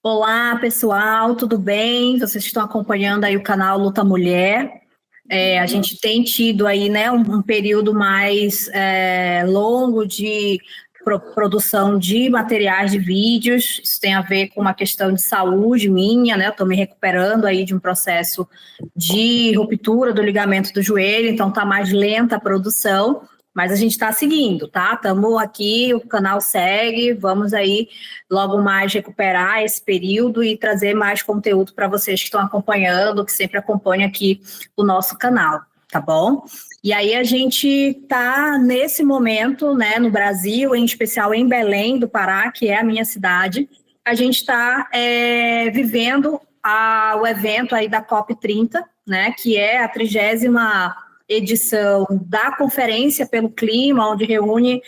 Olá, pessoal, tudo bem? Vocês estão acompanhando aí o canal Luta Mulher. A gente tem tido aí, né, um período mais longo de produção de materiais de vídeos. Isso tem a ver com uma questão de saúde minha, né? Eu estou me recuperando aí de um processo de ruptura do ligamento do joelho, então está mais lenta a produção. Mas a gente está seguindo, tá? Estamos aqui, o canal segue, vamos aí logo mais recuperar esse período e trazer mais conteúdo para vocês que estão acompanhando, que sempre acompanham aqui o nosso canal, tá bom? E aí a gente está nesse momento, né, no Brasil, em especial em Belém do Pará, que é a minha cidade, a gente está vivendo o evento aí da COP30, né, que é a 30ª edição da Conferência pelo Clima, onde reúne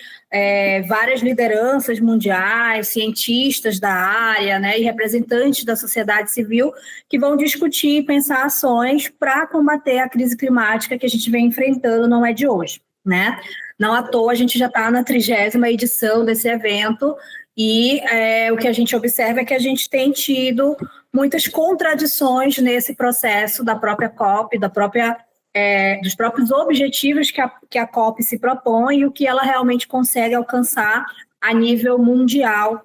várias lideranças mundiais, cientistas da área, né, e representantes da sociedade civil que vão discutir e pensar ações para combater a crise climática que a gente vem enfrentando, não é de hoje, né? Não à toa a gente já está na 30ª edição desse evento e o que a gente observa é que a gente tem tido muitas contradições nesse processo da própria COP, dos próprios objetivos que a COP se propõe e o que ela realmente consegue alcançar a nível mundial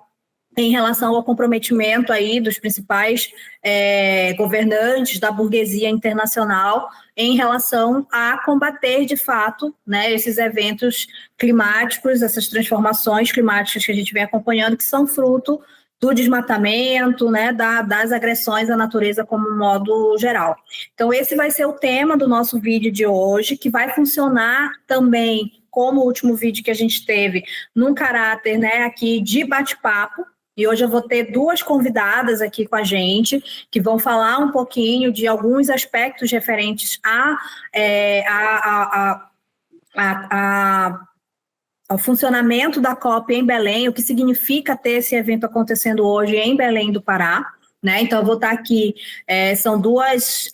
em relação ao comprometimento aí dos principais governantes da burguesia internacional em relação a combater, de fato, né, esses eventos climáticos, essas transformações climáticas que a gente vem acompanhando, que são fruto do desmatamento, né, das agressões à natureza como um modo geral. Então, esse vai ser o tema do nosso vídeo de hoje, que vai funcionar também, como o último vídeo que a gente teve, num caráter, né, aqui de bate-papo. E hoje eu vou ter duas convidadas aqui com a gente, que vão falar um pouquinho de alguns aspectos referentes ao funcionamento da COP em Belém, o que significa ter esse evento acontecendo hoje em Belém do Pará. Né? Então, eu vou estar aqui, são duas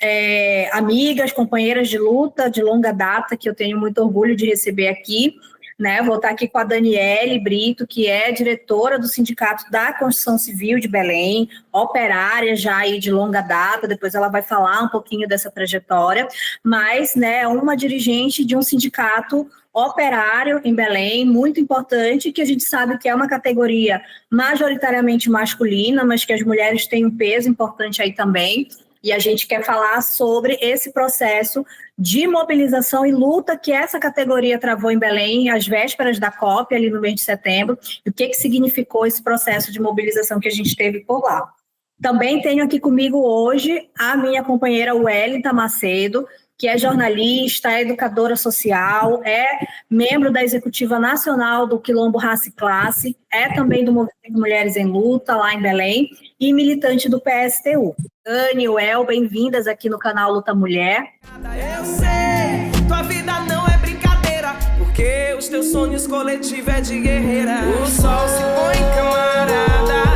amigas, companheiras de luta de longa data, que eu tenho muito orgulho de receber aqui. Né? Vou estar aqui com a Daniele Brito, que é diretora do Sindicato da Construção Civil de Belém, operária já aí de longa data, depois ela vai falar um pouquinho dessa trajetória, mas, né, uma dirigente de um sindicato operário em Belém, muito importante, que a gente sabe que é uma categoria majoritariamente masculina, mas que as mulheres têm um peso importante aí também, e a gente quer falar sobre esse processo de mobilização e luta que essa categoria travou em Belém, às vésperas da COP, ali no mês de setembro, e o que significou esse processo de mobilização que a gente teve por lá. Também tenho aqui comigo hoje a minha companheira Wellington Macedo, que é jornalista, é educadora social, é membro da Executiva Nacional do Quilombo Raça e Classe, é também do Movimento Mulheres em Luta, lá em Belém, e militante do PSTU. Dani, Well, bem-vindas aqui no canal Luta Mulher. Eu sei, tua vida não é brincadeira, porque os teus sonhos coletivos é de guerreira. O sol se põe, camarada.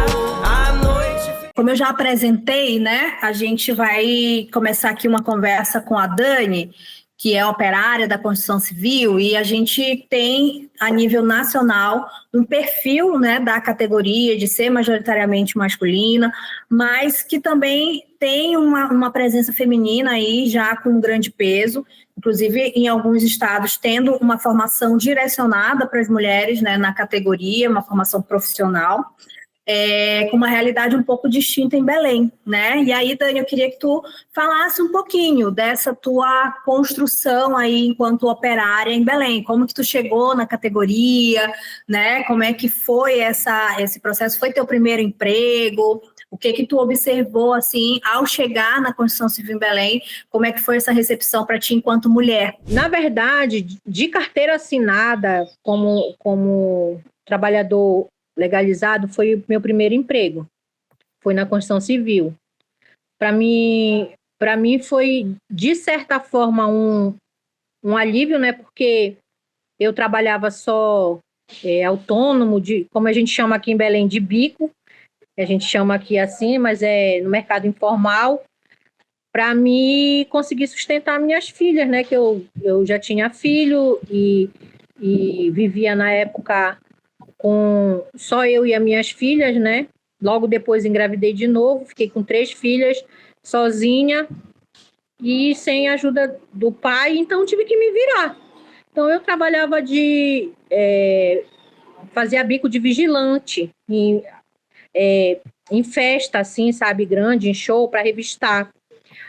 Como eu já apresentei, né, a gente vai começar aqui uma conversa com a Dani, que é operária da construção civil, e a gente tem, a nível nacional, um perfil, né, da categoria de ser majoritariamente masculina, mas que também tem uma presença feminina aí já com um grande peso, inclusive em alguns estados tendo uma formação direcionada para as mulheres, né, na categoria, uma formação profissional. Com uma realidade um pouco distinta em Belém, né? E aí, Dani, eu queria que tu falasse um pouquinho dessa tua construção aí enquanto operária em Belém, como que tu chegou na categoria, né? Como é que foi esse processo? Foi teu primeiro emprego? O que tu observou, assim, ao chegar na construção civil em Belém? Como é que foi essa recepção para ti enquanto mulher? Na verdade, de carteira assinada como trabalhador legalizado, foi o meu primeiro emprego. Foi na construção civil. Para mim foi, de certa forma, um alívio, né? Porque eu trabalhava só autônomo, como a gente chama aqui em Belém, de bico. A gente chama aqui assim, mas é no mercado informal. Para mim conseguir sustentar minhas filhas, né? Que eu já tinha filho e vivia na época com só eu e as minhas filhas, né? logo depois engravidei de novo, fiquei com 3 filhas, sozinha e sem ajuda do pai, então tive que me virar. Então eu trabalhava fazia bico de vigilante em festa, assim, sabe, grande, em show, para revistar.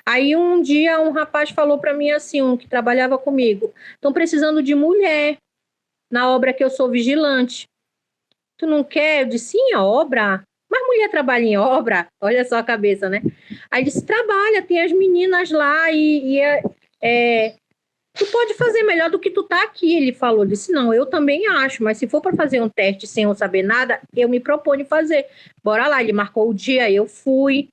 Aí um dia um rapaz falou para mim assim, que trabalhava comigo, estão precisando de mulher na obra que eu sou vigilante. Tu não quer? Eu disse, sim, a obra? Mas mulher trabalha em obra? Olha só a cabeça, né? Aí disse, trabalha, tem as meninas lá tu pode fazer melhor do que tu tá aqui, ele falou. Eu disse, não, eu também acho, mas se for para fazer um teste sem eu saber nada, eu me proponho fazer. Bora lá, ele marcou o dia, eu fui.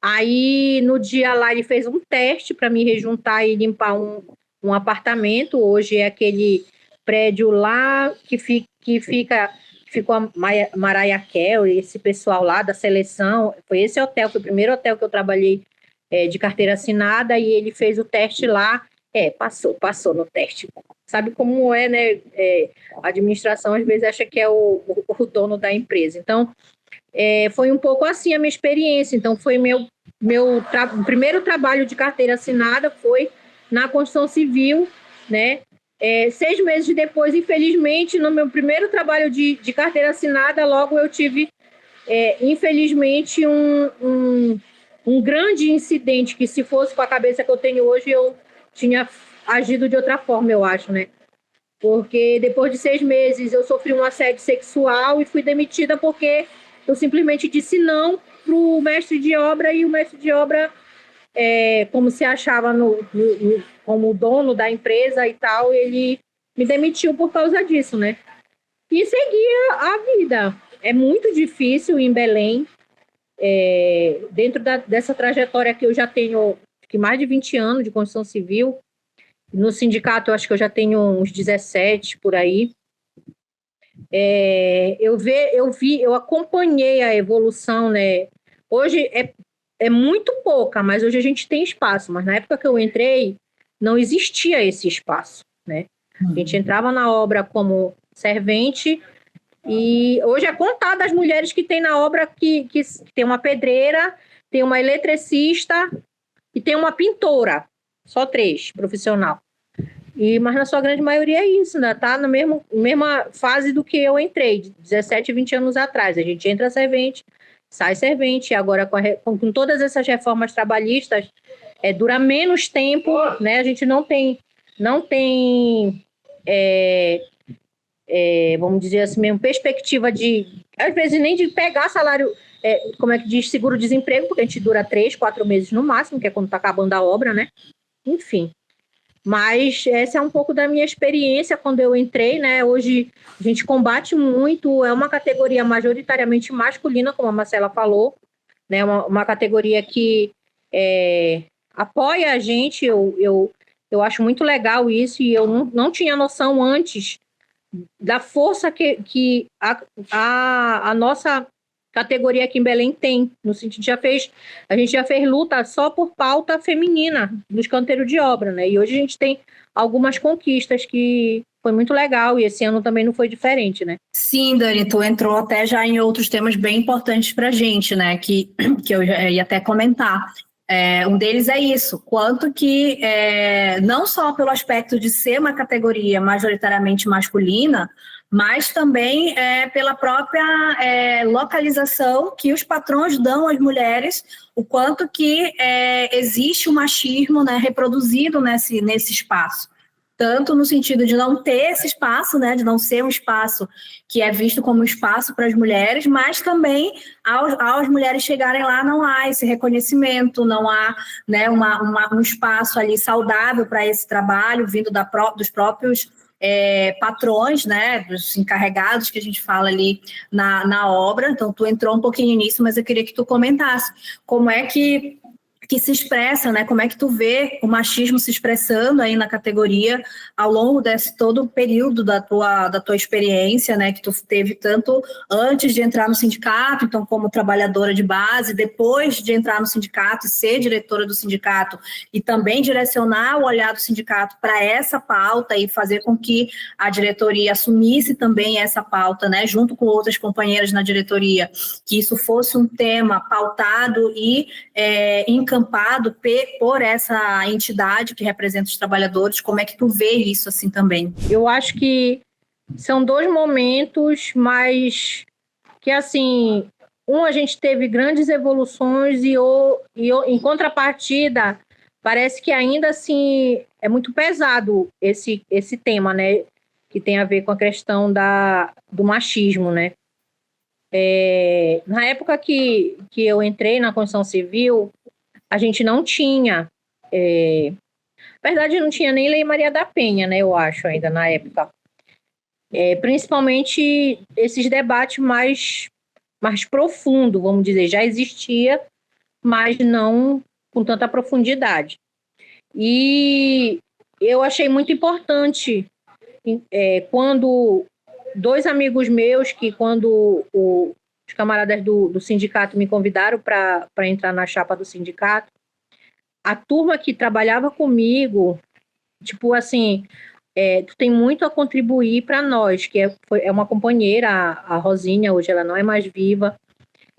Aí, no dia lá, ele fez um teste para me rejuntar e limpar um apartamento. Hoje é aquele prédio lá ficou a Mariah Carey, esse pessoal lá da seleção. Foi esse hotel, foi o primeiro hotel que eu trabalhei de carteira assinada, e ele fez o teste lá. Passou no teste. Sabe como é, né? A administração, às vezes, acha que é o dono da empresa. Então, foi um pouco assim a minha experiência. Então, foi meu primeiro trabalho de carteira assinada foi na construção civil, né? 6 meses depois, infelizmente, no meu primeiro trabalho de carteira assinada, logo eu tive, infelizmente, um grande incidente que, se fosse com a cabeça que eu tenho hoje, eu tinha agido de outra forma, eu acho, né? Porque depois de 6 meses eu sofri um assédio sexual e fui demitida porque eu simplesmente disse não para o mestre de obra, e o mestre de obra, como se achava como dono da empresa e tal, ele me demitiu por causa disso, né? E seguia a vida. É muito difícil em Belém, dentro dessa trajetória que eu já tenho mais de 20 anos de construção civil. No sindicato, eu acho que eu já tenho uns 17 por aí. Eu acompanhei a evolução, né? Hoje é muito pouca, mas hoje a gente tem espaço. Mas na época que eu entrei, não existia esse espaço, né? A gente entrava na obra como servente, e hoje é contada as mulheres que tem na obra, que tem uma pedreira, tem uma eletricista e tem uma pintora. Só 3 profissional. Mas na sua grande maioria é isso, né? Tá na mesma fase do que eu entrei, de 17, 20 anos atrás. A gente entra servente, sai servente. Agora, com todas essas reformas trabalhistas, dura menos tempo, né? A gente não tem vamos dizer assim mesmo, perspectiva às vezes nem de pegar salário, como é que diz, seguro-desemprego, porque a gente dura 3, 4 meses no máximo, que é quando tá acabando a obra, né? Enfim. Mas essa é um pouco da minha experiência quando eu entrei, né? Hoje a gente combate muito, é uma categoria majoritariamente masculina, como a Marcela falou, né? Uma categoria que apoia a gente. Eu acho muito legal isso, e eu não tinha noção antes da força que a nossa categoria aqui em Belém tem, no sentido a gente já fez luta só por pauta feminina nos canteiros de obra, né? E hoje a gente tem algumas conquistas que foi muito legal, e esse ano também não foi diferente, né? Sim, Dani, tu entrou até já em outros temas bem importantes para a gente, né? Que eu já ia até comentar. Um deles é isso, quanto que, não só pelo aspecto de ser uma categoria majoritariamente masculina, mas também pela própria localização que os patrões dão às mulheres, o quanto que existe o machismo, né, reproduzido nesse espaço. Tanto no sentido de não ter esse espaço, né, de não ser um espaço que é visto como um espaço para as mulheres, mas também, ao as mulheres chegarem lá, não há esse reconhecimento, não há, né, um espaço ali saudável para esse trabalho, vindo dos próprios patrões, né, dos encarregados que a gente fala ali na obra. Então, tu entrou um pouquinho nisso, mas eu queria que tu comentasse como é que que se expressa, né? Como é que tu vê o machismo se expressando aí na categoria ao longo desse todo o período da tua experiência, né? Que tu teve tanto antes de entrar no sindicato, então como trabalhadora de base, depois de entrar no sindicato e ser diretora do sindicato e também direcionar o olhar do sindicato para essa pauta e fazer com que a diretoria assumisse também essa pauta, né? Junto com outras companheiras na diretoria, que isso fosse um tema pautado e encampado por essa entidade que representa os trabalhadores. Como é que tu vê isso assim também? Eu acho que são dois momentos, mas que assim, a gente teve grandes evoluções e em contrapartida, parece que ainda assim é muito pesado esse tema, né? Que tem a ver com a questão do machismo, né? Na época que eu entrei na construção civil, a gente não tinha, na verdade não tinha nem Lei Maria da Penha, né, eu acho, ainda na época. Principalmente esses debates mais profundos, vamos dizer, já existia, mas não com tanta profundidade. E eu achei muito importante quando dois amigos meus, que quando os camaradas do sindicato me convidaram para entrar na chapa do sindicato, a turma que trabalhava comigo, tipo assim, tu tem muito a contribuir para nós, que é uma companheira, a Rosinha, hoje ela não é mais viva,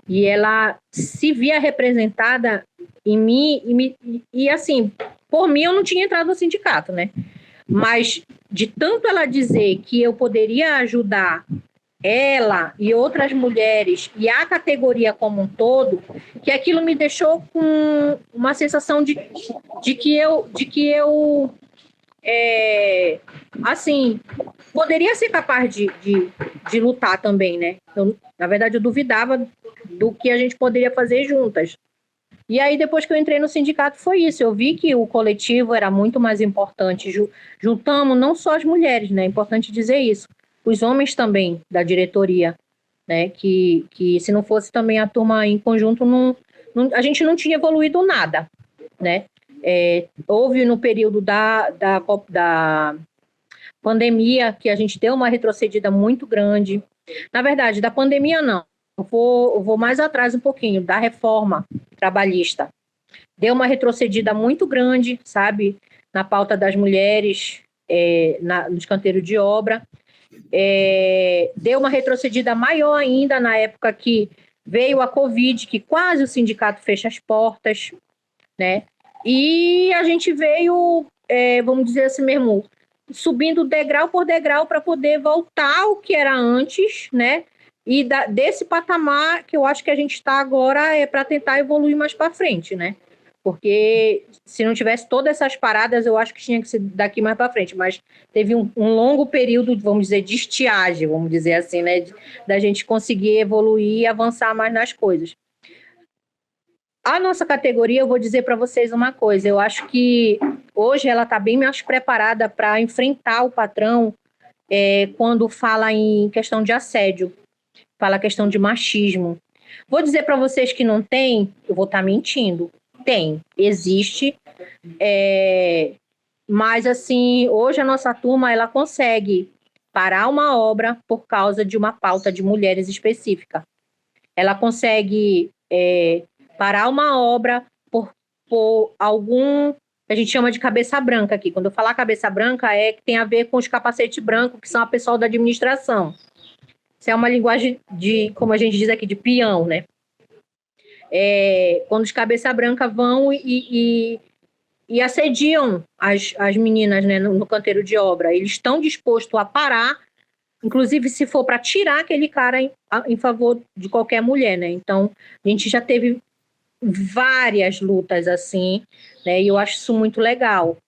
e ela se via representada em mim, e assim, por mim eu não tinha entrado no sindicato, né? Mas de tanto ela dizer que eu poderia ajudar ela e outras mulheres e a categoria como um todo, que aquilo me deixou com uma sensação de que eu assim, poderia ser capaz de lutar também, né? Na verdade, eu duvidava do que a gente poderia fazer juntas. E aí, depois que eu entrei no sindicato, foi isso. Eu vi que o coletivo era muito mais importante. Juntamos não só as mulheres, né? É importante dizer isso. Os homens também, da diretoria, né? Que se não fosse também a turma em conjunto, a gente não tinha evoluído nada, né? Houve no período da pandemia que a gente deu uma retrocedida muito grande. Na verdade, da pandemia não. Eu vou mais atrás um pouquinho, da reforma trabalhista. Deu uma retrocedida muito grande, sabe, na pauta das mulheres, nos canteiros de obra. Deu uma retrocedida maior ainda na época que veio a Covid, que quase o sindicato fecha as portas, né? E a gente veio, vamos dizer assim mesmo, subindo degrau por degrau para poder voltar ao que era antes, né? E desse patamar que eu acho que a gente está agora para tentar evoluir mais para frente, né? Porque se não tivesse todas essas paradas, eu acho que tinha que ser daqui mais para frente. Mas teve um longo período, vamos dizer, de estiagem, vamos dizer assim, né? Da gente conseguir evoluir e avançar mais nas coisas. A nossa categoria, eu vou dizer para vocês uma coisa. Eu acho que hoje ela está bem mais preparada para enfrentar o patrão quando fala em questão de assédio. Fala a questão de machismo. Vou dizer para vocês que não tem, eu vou estar mentindo. Tem, existe. Mas, assim, hoje a nossa turma, ela consegue parar uma obra por causa de uma pauta de mulheres específica. Ela consegue parar uma obra por algum... A gente chama de cabeça branca aqui. Quando eu falar cabeça branca, que tem a ver com os capacetes brancos, que são a pessoal da administração. Isso é uma linguagem como a gente diz aqui, de peão, né? Quando os cabeça branca vão e assediam as meninas, né, no canteiro de obra. Eles estão dispostos a parar, inclusive se for para tirar aquele cara em favor de qualquer mulher, né? Então, a gente já teve várias lutas assim, né? E eu acho isso muito legal.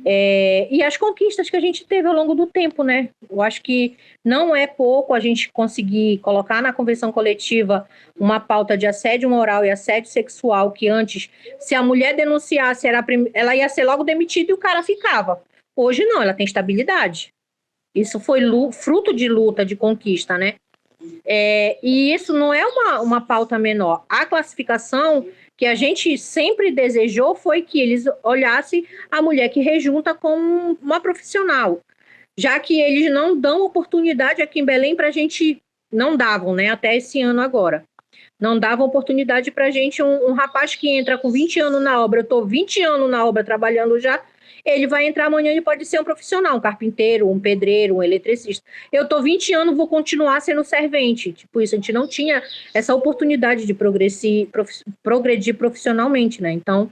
E as conquistas que a gente teve ao longo do tempo, né? Eu acho que não é pouco a gente conseguir colocar na convenção coletiva uma pauta de assédio moral e assédio sexual, que antes, se a mulher denunciasse, ela ia ser logo demitida e o cara ficava. Hoje não, ela tem estabilidade. Isso foi fruto de luta, de conquista, né? E isso não é uma pauta menor. A classificação que a gente sempre desejou foi que eles olhassem a mulher que rejunta como uma profissional, já que eles não dão oportunidade aqui em Belém para a gente, não davam, né, até esse ano agora, não davam oportunidade para a gente, um rapaz que entra com 20 anos na obra, eu estou 20 anos na obra trabalhando já, ele vai entrar amanhã, ele pode ser um profissional, um carpinteiro, um pedreiro, um eletricista. Eu estou 20 anos, vou continuar sendo servente. Tipo isso, a gente não tinha essa oportunidade de progredir profissionalmente, né? Então,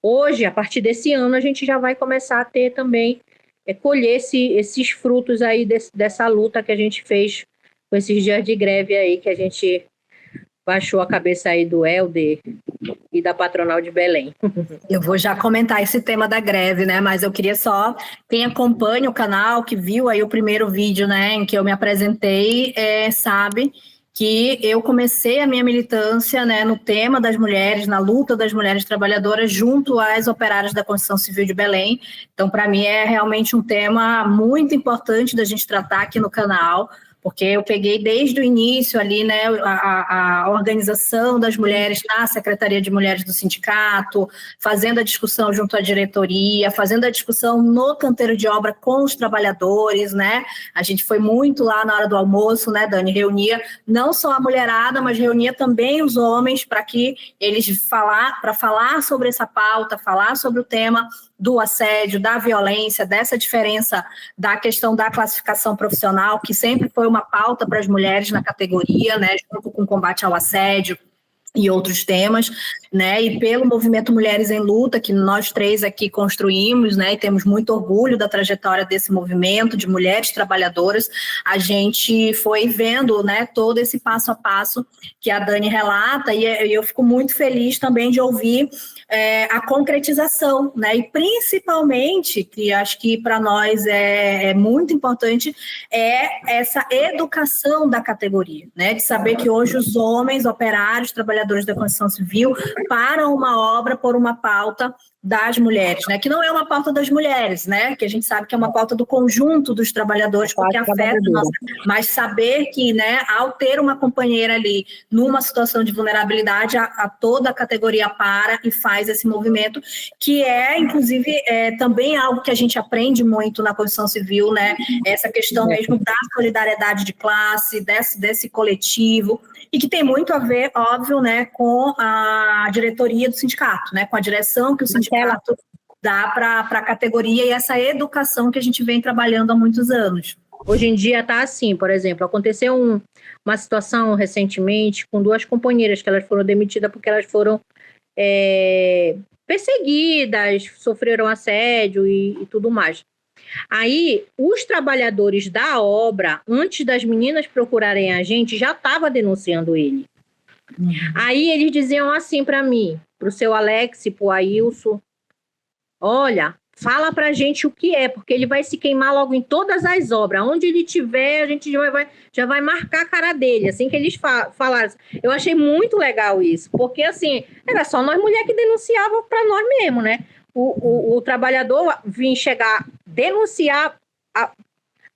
hoje, a partir desse ano, a gente já vai começar a ter também, colher esses frutos aí dessa luta que a gente fez com esses dias de greve aí, que a gente baixou a cabeça aí do Helder e da patronal de Belém. Eu vou já comentar esse tema da greve, né? Mas eu queria só, quem acompanha o canal, que viu aí o primeiro vídeo, né, em que eu me apresentei, sabe que eu comecei a minha militância, né, no tema das mulheres, na luta das mulheres trabalhadoras junto às operárias da Construção Civil de Belém. Então, para mim, é realmente um tema muito importante da gente tratar aqui no canal, porque eu peguei desde o início ali, né, a organização das mulheres na Secretaria de Mulheres do sindicato, fazendo a discussão junto à diretoria, fazendo a discussão no canteiro de obra com os trabalhadores, né, a gente foi muito lá na hora do almoço, né, Dani, reunia não só a mulherada, mas reunia também os homens para que eles falar sobre essa pauta, falar sobre o tema do assédio, da violência, dessa diferença da questão da classificação profissional, que sempre foi uma pauta para as mulheres na categoria, né, junto com o combate ao assédio e outros temas, né, e pelo movimento Mulheres em Luta, que nós três aqui construímos, né, e temos muito orgulho da trajetória desse movimento de mulheres trabalhadoras, a gente foi vendo, né, todo esse passo a passo que a Dani relata, e eu fico muito feliz também de ouvir a concretização, né, e principalmente, que acho que para nós é muito importante, é essa educação da categoria, né, de saber que hoje os homens, operários, trabalhadores da construção civil, param uma obra por uma pauta das mulheres, né, que não é uma pauta das mulheres, né, que a gente sabe que é uma pauta do conjunto dos trabalhadores, porque afeta a nossa, mas saber que, né, ao ter uma companheira ali numa situação de vulnerabilidade, toda a categoria para e faz esse movimento, que é, inclusive, também algo que a gente aprende muito na construção civil, né, essa questão mesmo da solidariedade de classe, desse coletivo, e que tem muito a ver, óbvio, né, com a diretoria do sindicato, né, com a direção que o sindicato dá para a categoria e essa educação que a gente vem trabalhando há muitos anos. Hoje em dia está assim, por exemplo, aconteceu uma situação recentemente com duas companheiras que elas foram demitidas porque elas foram perseguidas, sofreram assédio e tudo mais. Aí, os trabalhadores da obra, antes das meninas procurarem a gente, já estavam denunciando ele. Uhum. Aí eles diziam assim para mim, para o seu Alex, para o Ailson, olha, fala pra gente o que é, porque ele vai se queimar logo em todas as obras. Onde ele tiver, a gente já vai marcar a cara dele, assim que eles falaram. Eu achei muito legal isso, porque assim, era só nós mulheres que denunciavam para nós mesmos, né? O trabalhador vinha chegar, denunciar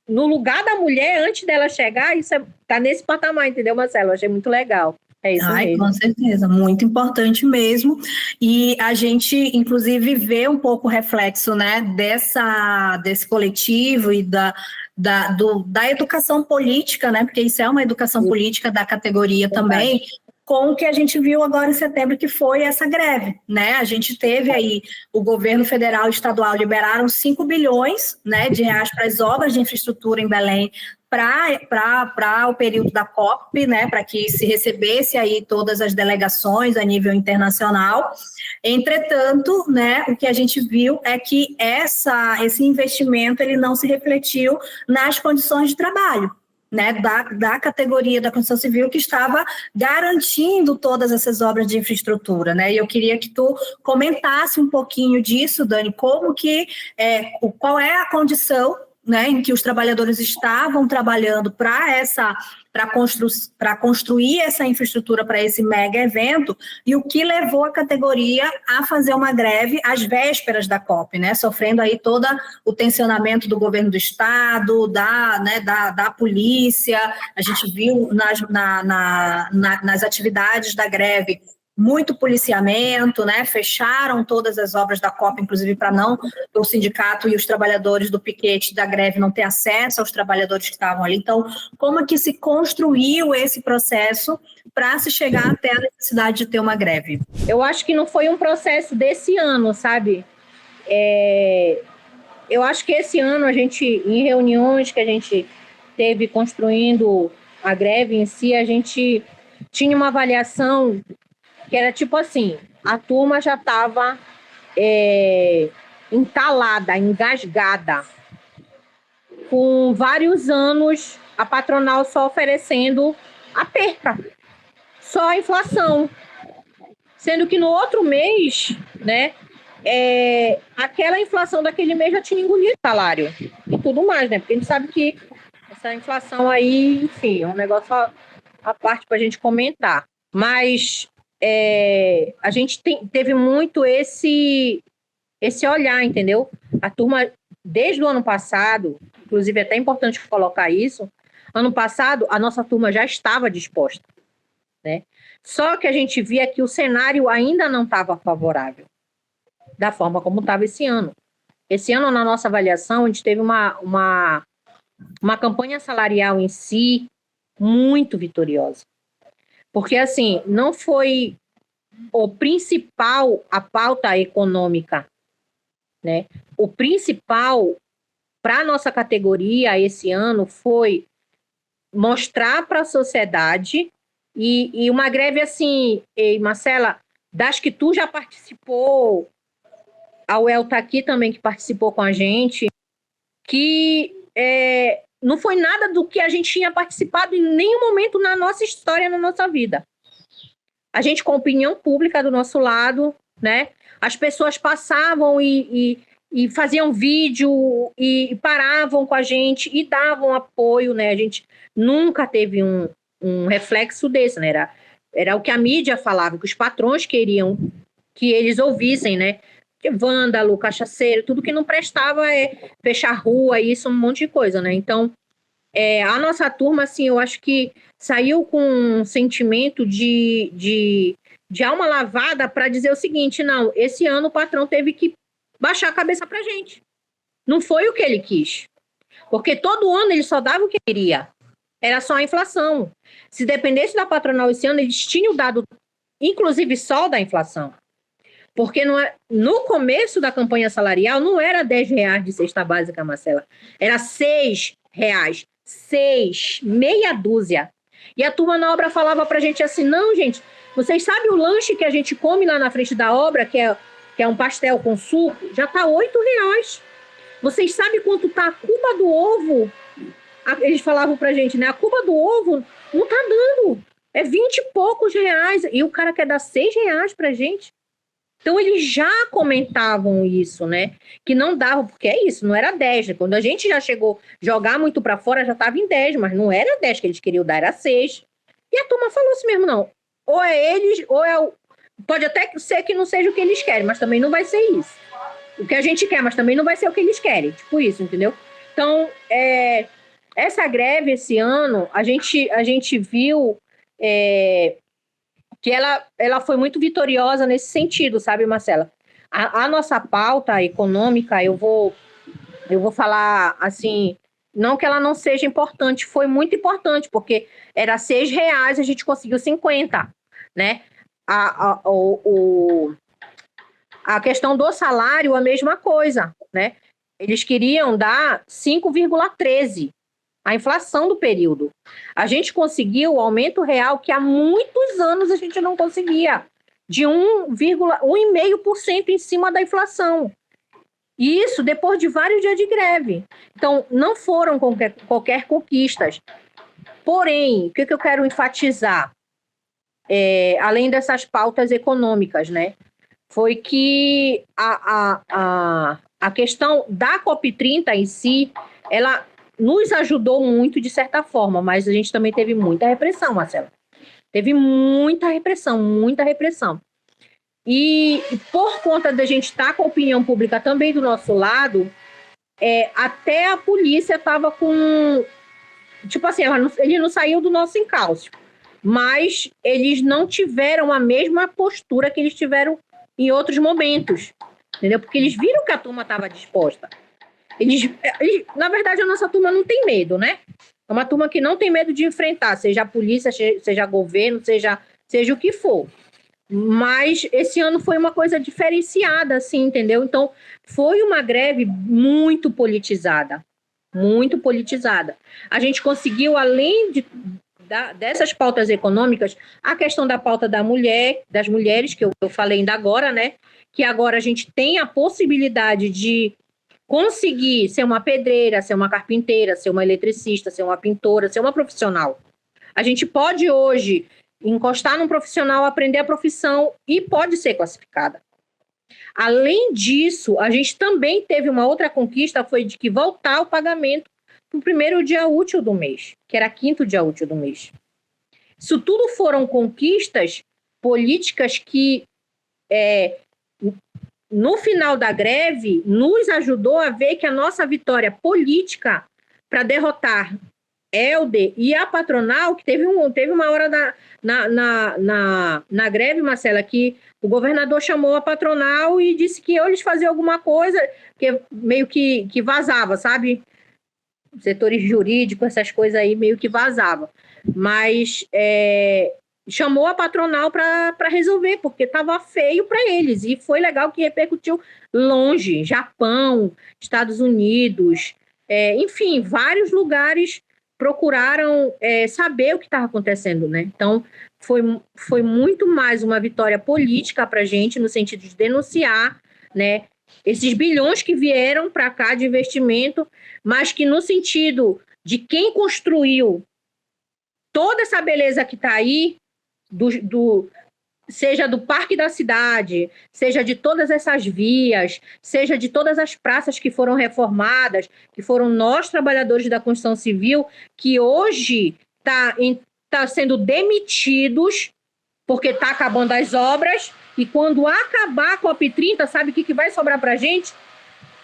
no lugar da mulher antes dela chegar, isso tá nesse patamar, entendeu, Marcelo? Eu achei muito legal. É isso mesmo. Com certeza, muito importante mesmo, e a gente, inclusive, vê um pouco o reflexo, né, desse coletivo e da educação política, né, porque isso é uma educação política da categoria também, com o que a gente viu agora em setembro, que foi essa greve, né? A gente teve aí, o governo federal e estadual liberaram 5 bilhões, né, de reais para as obras de infraestrutura em Belém, para o período da COP, né, para que se recebesse aí todas as delegações a nível internacional. Entretanto, né, o que a gente viu é que esse investimento ele não se refletiu nas condições de trabalho, né, da categoria da construção civil que estava garantindo todas essas obras de infraestrutura, né, e eu queria que tu comentasse um pouquinho disso, Dani, qual é a condição, né, em que os trabalhadores estavam trabalhando para construir essa infraestrutura para esse mega evento, e o que levou a categoria a fazer uma greve às vésperas da COP, né, sofrendo aí todo o tensionamento do governo do estado, da polícia. A gente viu nas atividades da greve muito policiamento, né? Fecharam todas as obras da COP, inclusive para o sindicato e os trabalhadores do piquete da greve não ter acesso aos trabalhadores que estavam ali. Então, como é que se construiu esse processo para se chegar até a necessidade de ter uma greve? Eu acho que não foi um processo desse ano, sabe? Eu acho que esse ano em reuniões que a gente teve construindo a greve em si, a gente tinha uma avaliação que era tipo assim, a turma já estava entalada, engasgada, com vários anos a patronal só oferecendo a perca, só a inflação, sendo que no outro mês, né, aquela inflação daquele mês já tinha engolido o salário e tudo mais, né, porque a gente sabe que essa inflação aí, enfim, é um negócio à parte para a gente comentar, mas a gente teve muito esse olhar, entendeu? A turma, desde o ano passado, inclusive é até importante colocar isso, ano passado a nossa turma já estava disposta, né? Só que a gente via que o cenário ainda não estava favorável, da forma como estava esse ano. Esse ano, na nossa avaliação, a gente teve uma campanha salarial em si muito vitoriosa. Porque, assim, não foi o principal a pauta econômica, né? O principal para a nossa categoria esse ano foi mostrar para a sociedade e uma greve assim, Marcela, das que tu já participou, a UEL está aqui também que participou com a gente, que não foi nada do que a gente tinha participado em nenhum momento na nossa história, na nossa vida. A gente com opinião pública do nosso lado, né? As pessoas passavam e faziam vídeo e paravam com a gente e davam apoio, né? A gente nunca teve um reflexo desse, né? Era o que a mídia falava, que os patrões queriam que eles ouvissem, né? Vândalo, cachaceiro, tudo que não prestava fechar rua, isso, um monte de coisa, né? Então, a nossa turma, assim, eu acho que saiu com um sentimento de alma lavada para dizer o seguinte, não, esse ano o patrão teve que baixar a cabeça pra gente. Não foi o que ele quis. Porque todo ano ele só dava o que queria. Era só a inflação. Se dependesse da patronal esse ano, eles tinham dado, inclusive, só da inflação. Porque no começo da campanha salarial não era R$10 de cesta básica, Marcela. Era R$6. 6, meia dúzia. E a turma na obra falava pra gente assim, não, gente, vocês sabem o lanche que a gente come lá na frente da obra, que é um pastel com suco, já tá R$8. Vocês sabem quanto tá a cuba do ovo? Eles falavam pra gente, né? A cuba do ovo não tá dando. É 20 e poucos reais. E o cara quer dar R$6 pra gente. Então, eles já comentavam isso, né? Que não dava, porque é isso, não era 10. Né? Quando a gente já chegou a jogar muito para fora, já estava em 10, mas não era 10 que eles queriam dar, era 6. E a turma falou assim mesmo, não. Ou é eles, ou é o... Pode até ser que não seja o que eles querem, mas também não vai ser isso. O que a gente quer, mas também não vai ser o que eles querem. Tipo isso, entendeu? Então, essa greve esse ano, a gente viu... que ela foi muito vitoriosa nesse sentido, sabe, Marcela? A nossa pauta econômica, eu vou falar assim, não que ela não seja importante, foi muito importante, porque era R$6, a gente conseguiu 50, né? A questão do salário, a mesma coisa, né? Eles queriam dar 5,13%. A inflação do período. A gente conseguiu o aumento real que há muitos anos a gente não conseguia, de 1,5% em cima da inflação. E isso depois de vários dias de greve. Então, não foram qualquer conquistas. Porém, o que eu quero enfatizar, além dessas pautas econômicas, né, foi que a questão da COP30 em si, ela nos ajudou muito de certa forma, mas a gente também teve muita repressão, Marcela. Teve muita repressão, muita repressão. E por conta da gente estar com a opinião pública também do nosso lado, até a polícia estava com... Tipo assim, ele não saiu do nosso encalço, mas eles não tiveram a mesma postura que eles tiveram em outros momentos, entendeu? Porque eles viram que a turma estava disposta. Na verdade, a nossa turma não tem medo, né? É uma turma que não tem medo de enfrentar, seja a polícia, seja governo, seja o que for. Mas esse ano foi uma coisa diferenciada, assim, entendeu? Então, foi uma greve muito politizada. Muito politizada. A gente conseguiu, além dessas pautas econômicas, a questão da pauta das mulheres, que eu falei ainda agora, né? Que agora a gente tem a possibilidade de conseguir ser uma pedreira, ser uma carpinteira, ser uma eletricista, ser uma pintora, ser uma profissional. A gente pode hoje encostar num profissional, aprender a profissão e pode ser classificada. Além disso, a gente também teve uma outra conquista, foi de que voltar o pagamento no primeiro dia útil do mês, que era quinto dia útil do mês. Isso tudo foram conquistas políticas que, no final da greve, nos ajudou a ver que a nossa vitória política para derrotar Helder e a patronal, que teve uma hora na greve, Marcela, que o governador chamou a patronal e disse que eles faziam alguma coisa, que meio que vazava, sabe? Setores jurídicos, essas coisas aí meio que vazava. Mas chamou a patronal para resolver, porque estava feio para eles. E foi legal que repercutiu longe, Japão, Estados Unidos, enfim, vários lugares procuraram saber o que estava acontecendo, né? Então, foi muito mais uma vitória política para a gente, no sentido de denunciar, né, esses bilhões que vieram para cá de investimento, mas que no sentido de quem construiu toda essa beleza que está aí, seja do Parque da Cidade, seja de todas essas vias, seja de todas as praças que foram reformadas, que foram nós, trabalhadores da construção civil, que hoje tá sendo demitidos porque está acabando as obras, e quando acabar a COP30, sabe o que vai sobrar para a gente?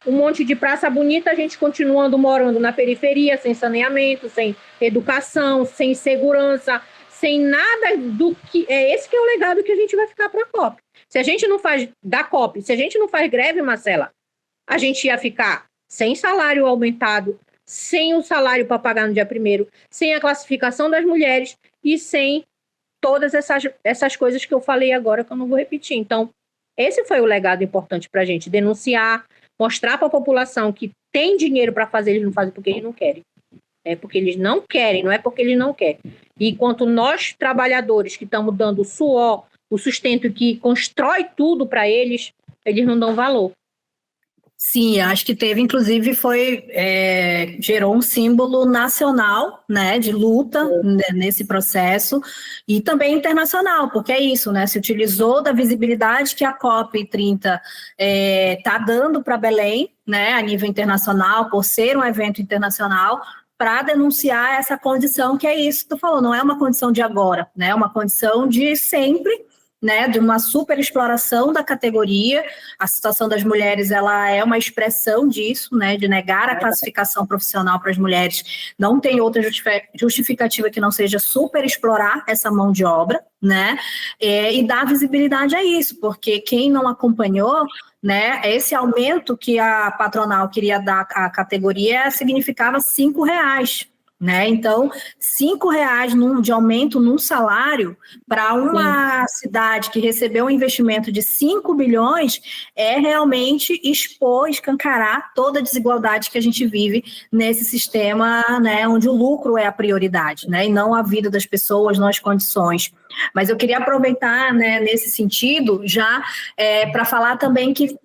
Um monte de praça bonita, a gente continuando morando na periferia, sem saneamento, sem educação, sem segurança, sem nada do que... Esse que é o legado que a gente vai ficar para a COP. Se a gente não faz da COP, se a gente não faz greve, Marcela, a gente ia ficar sem salário aumentado, sem o salário para pagar no dia 1º, sem a classificação das mulheres e sem todas essas coisas que eu falei agora, que eu não vou repetir. Então, esse foi o legado importante para a gente, denunciar, mostrar para a população que tem dinheiro para fazer, eles não fazem porque eles não querem. É porque eles não querem, não é porque eles não querem. E enquanto nós, trabalhadores, que estamos dando o suor, o sustento que constrói tudo para eles, eles não dão valor. Sim, acho que teve, inclusive, gerou um símbolo nacional, né, de luta nesse processo, e também internacional, porque é isso, né, se utilizou da visibilidade que a COP30 está dando para Belém, né, a nível internacional, por ser um evento internacional, para denunciar essa condição, que é isso que tu falou, não é uma condição de agora, né, é uma condição de sempre, né, de uma superexploração da categoria. A situação das mulheres, ela é uma expressão disso, né, de negar a classificação profissional para as mulheres. Não tem outra justificativa que não seja superexplorar essa mão de obra, né, e dar visibilidade a isso, porque quem não acompanhou, né, esse aumento que a patronal queria dar à categoria significava R$5, né? Então, R$5 de aumento num salário para uma cidade que recebeu um investimento de 5 bilhões é realmente expor, escancarar toda a desigualdade que a gente vive nesse sistema, né, onde o lucro é a prioridade, né, e não a vida das pessoas, não as condições. Mas eu queria aproveitar, né, nesse sentido, já para falar também que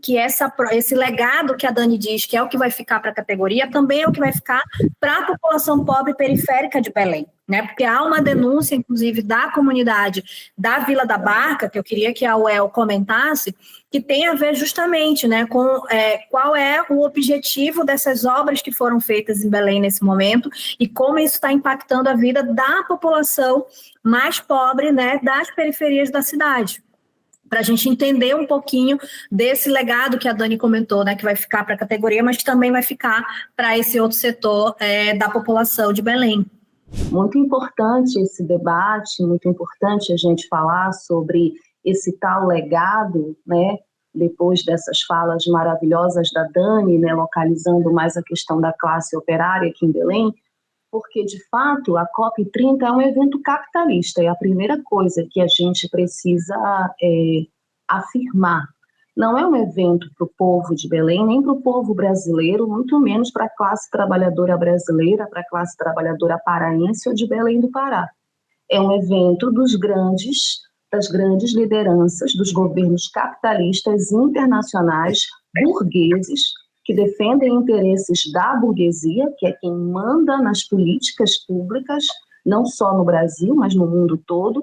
esse legado que a Dani diz, que é o que vai ficar para a categoria, também é o que vai ficar para a população pobre pobre periférica de Belém, né? Porque há uma denúncia, inclusive, da comunidade da Vila da Barca, que eu queria que a UEL comentasse, que tem a ver justamente, né, com qual é o objetivo dessas obras que foram feitas em Belém nesse momento e como isso está impactando a vida da população mais pobre, né, das periferias da cidade. Para a gente entender um pouquinho desse legado que a Dani comentou, né, que vai ficar para a categoria, mas que também vai ficar para esse outro setor da população de Belém. Muito importante esse debate, muito importante a gente falar sobre esse tal legado, né, depois dessas falas maravilhosas da Dani, né, localizando mais a questão da classe operária aqui em Belém, porque, de fato, a COP30 é um evento capitalista, e a primeira coisa que a gente precisa afirmar, não é um evento para o povo de Belém, nem para o povo brasileiro, muito menos para a classe trabalhadora brasileira, para a classe trabalhadora paraense ou de Belém do Pará. É um evento das grandes lideranças dos governos capitalistas internacionais, burgueses, que defendem interesses da burguesia, que é quem manda nas políticas públicas, não só no Brasil, mas no mundo todo,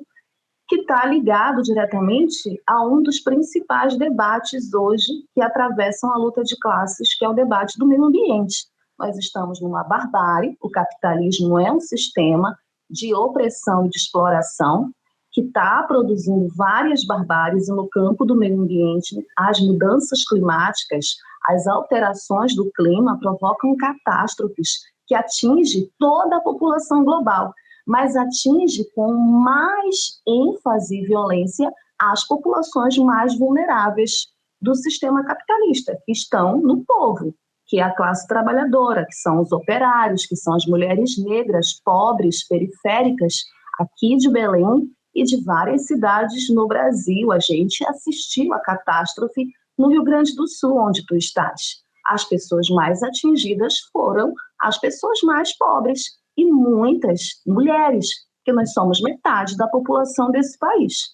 que está ligado diretamente a um dos principais debates hoje que atravessam a luta de classes, que é o debate do meio ambiente. Nós estamos numa barbárie, o capitalismo é um sistema de opressão e de exploração, que está produzindo várias barbáries, e no campo do meio ambiente, as mudanças climáticas, as alterações do clima provocam catástrofes que atingem toda a população global, mas atinge com mais ênfase e violência as populações mais vulneráveis do sistema capitalista, que estão no povo, que é a classe trabalhadora, que são os operários, que são as mulheres negras, pobres, periféricas, aqui de Belém e de várias cidades no Brasil. A gente assistiu a catástrofe no Rio Grande do Sul, onde tu estás. As pessoas mais atingidas foram as pessoas mais pobres e muitas mulheres, porque nós somos metade da população desse país.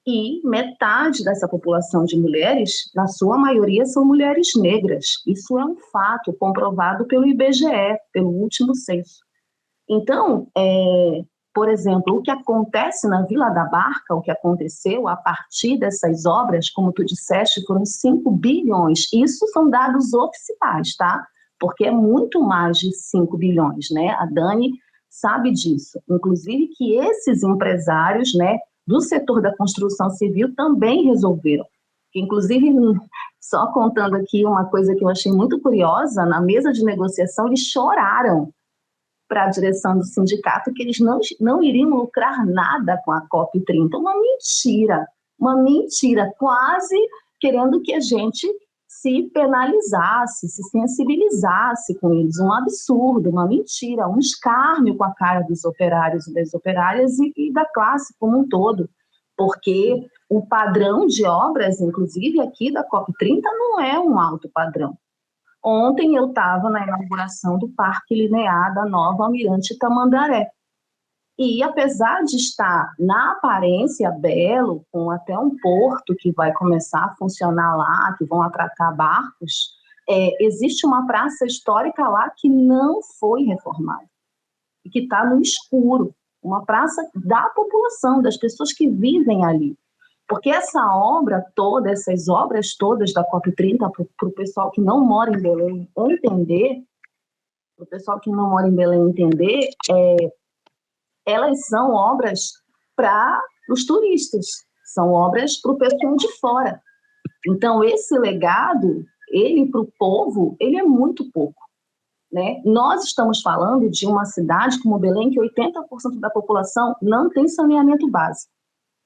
E metade dessa população de mulheres, na sua maioria, são mulheres negras. Isso é um fato comprovado pelo IBGE, pelo último censo. Então, por exemplo, o que acontece na Vila da Barca, o que aconteceu a partir dessas obras, como tu disseste, foram 5 bilhões. Isso são dados oficiais, tá? Porque é muito mais de 5 bilhões, né? A Dani sabe disso. Inclusive que esses empresários, né, do setor da construção civil também resolveram. Inclusive, só contando aqui uma coisa que eu achei muito curiosa, na mesa de negociação eles choraram para a direção do sindicato que eles não iriam lucrar nada com a COP30. Uma mentira, quase querendo que a gente se penalizasse, se sensibilizasse com eles. Um absurdo, uma mentira, um escárnio com a cara dos operários e das operárias e da classe como um todo, porque o padrão de obras, inclusive aqui da COP30, não é um alto padrão. Ontem eu estava na inauguração do Parque Linear da nova Almirante Tamandaré. E apesar de estar na aparência belo, com até um porto que vai começar a funcionar lá, que vão atracar barcos, existe uma praça histórica lá que não foi reformada, e que está no escuro, uma praça da população, das pessoas que vivem ali. Porque essa obra toda, essas obras todas da COP30, para o pessoal que não mora em Belém entender, elas são obras para os turistas, são obras para o pessoal de fora. Então, esse legado, ele para o povo, ele é muito pouco, né? Nós estamos falando de uma cidade como Belém, que 80% da população não tem saneamento básico.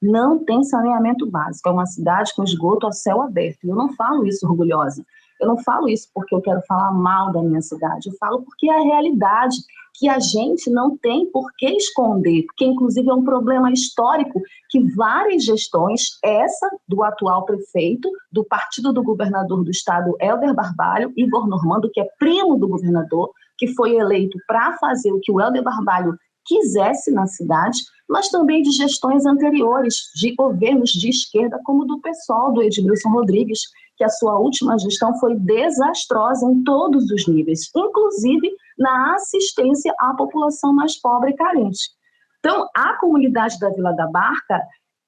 Não tem saneamento básico, é uma cidade com esgoto a céu aberto. E eu não falo isso orgulhosa, eu não falo isso porque eu quero falar mal da minha cidade, eu falo porque é a realidade que a gente não tem por que esconder, porque inclusive é um problema histórico que várias gestões, essa do atual prefeito, do partido do governador do estado, Helder Barbalho, Igor Normando, que é primo do governador, que foi eleito para fazer o que o Helder Barbalho quisesse na cidade, mas também de gestões anteriores, de governos de esquerda, como do PSOL, do Edmilson Rodrigues, que a sua última gestão foi desastrosa em todos os níveis, inclusive na assistência à população mais pobre e carente. Então, a comunidade da Vila da Barca,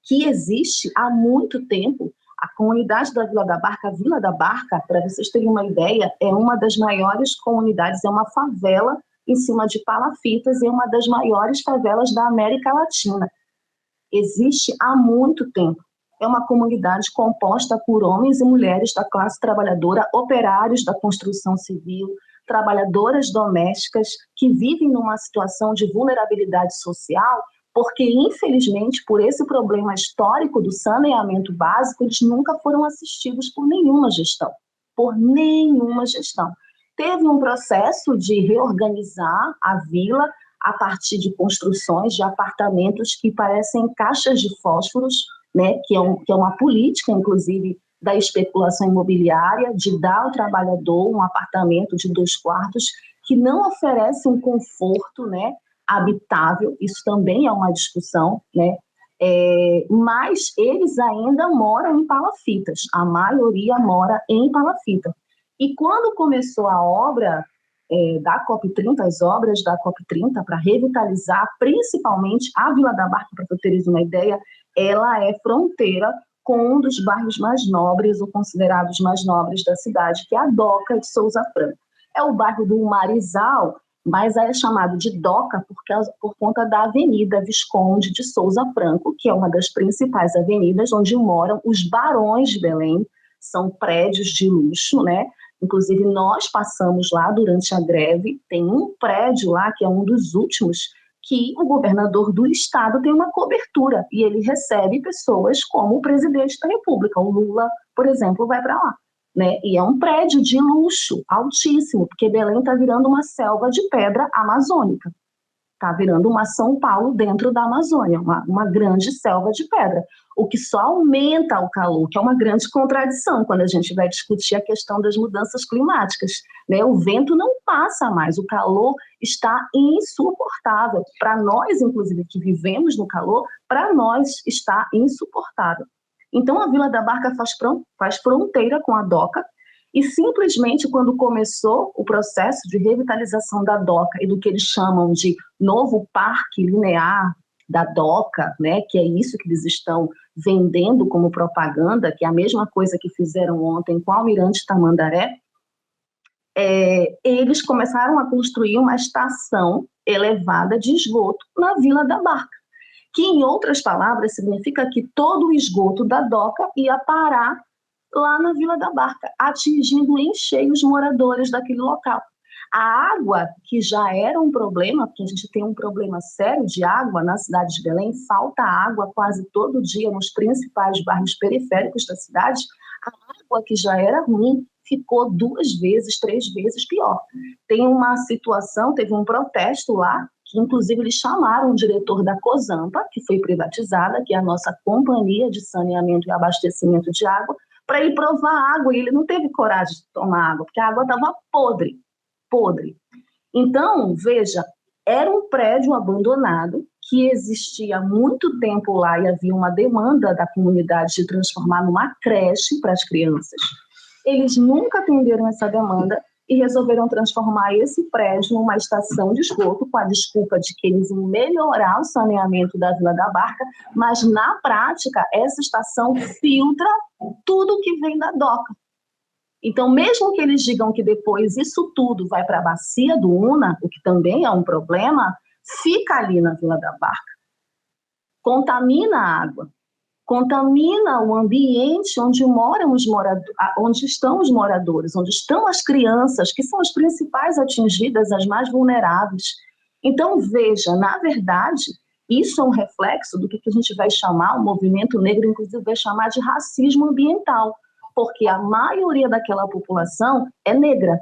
que existe há muito tempo, a comunidade da Vila da Barca, a Vila da Barca, para vocês terem uma ideia, é uma das maiores comunidades, é uma favela em cima de palafitas, é uma das maiores favelas da América Latina. Existe há muito tempo. É uma comunidade composta por homens e mulheres da classe trabalhadora, operários da construção civil, trabalhadoras domésticas que vivem numa situação de vulnerabilidade social, porque, infelizmente, por esse problema histórico do saneamento básico, eles nunca foram assistidos por nenhuma gestão. Por nenhuma gestão. Teve um processo de reorganizar a vila a partir de construções de apartamentos que parecem caixas de fósforos, né, que é uma política, inclusive, da especulação imobiliária, de dar ao trabalhador um apartamento de 2 quartos que não oferece um conforto, né, habitável. Isso também é uma discussão, né, mas eles ainda moram em palafitas, a maioria mora em palafita. E quando começou a obra da COP30, as obras da COP30 para revitalizar principalmente a Vila da Barca, para teres uma ideia, ela é fronteira com um dos bairros mais nobres, ou considerados mais nobres da cidade, que é a Doca de Souza Franco. É o bairro do Marizal, mas é chamado de Doca por conta da Avenida Visconde de Souza Franco, que é uma das principais avenidas onde moram os barões de Belém. São prédios de luxo, né? Inclusive, nós passamos lá durante a greve, tem um prédio lá, que é um dos últimos, que o governador do estado tem uma cobertura, e ele recebe pessoas como o presidente da República. O Lula, por exemplo, vai para lá, né? E é um prédio de luxo, altíssimo, porque Belém está virando uma selva de pedra amazônica. Está virando uma São Paulo dentro da Amazônia, uma grande selva de pedra, o que só aumenta o calor, que é uma grande contradição quando a gente vai discutir a questão das mudanças climáticas, né? O vento não passa mais, o calor está insuportável. Para nós, inclusive, que vivemos no calor, para nós está insuportável. Então, a Vila da Barca faz fronteira com a Doca, e simplesmente quando começou o processo de revitalização da Doca e do que eles chamam de novo parque linear da Doca, né, que é isso que eles estão vendendo como propaganda, que é a mesma coisa que fizeram ontem com o Almirante Tamandaré, eles começaram a construir uma estação elevada de esgoto na Vila da Barca, que, em outras palavras, significa que todo o esgoto da Doca ia parar lá na Vila da Barca, atingindo em cheio os moradores daquele local. A água, que já era um problema, porque a gente tem um problema sério de água na cidade de Belém, falta água quase todo dia nos principais bairros periféricos da cidade, a água que já era ruim ficou 2 vezes, 3 vezes pior. Tem uma situação, teve um protesto lá, que inclusive eles chamaram o diretor da Cozampa, que foi privatizada, que é a nossa companhia de saneamento e abastecimento de água, para ele provar água, e ele não teve coragem de tomar água, porque a água estava podre. Então, veja, era um prédio abandonado, que existia há muito tempo lá, e havia uma demanda da comunidade de transformar numa creche para as crianças. Eles nunca atenderam essa demanda e resolveram transformar esse prédio numa estação de esgoto, com a desculpa de que eles iam melhorar o saneamento da Vila da Barca, mas, na prática, essa estação filtra tudo que vem da Doca. Então, mesmo que eles digam que depois isso tudo vai para a bacia do Una, o que também é um problema, fica ali na Vila da Barca. Contamina a água, contamina o ambiente onde moram onde estão os moradores, onde estão as crianças, que são as principais atingidas, as mais vulneráveis. Então, veja, na verdade, isso é um reflexo do que a gente vai chamar, o movimento negro, inclusive, vai chamar de racismo ambiental, porque a maioria daquela população é negra.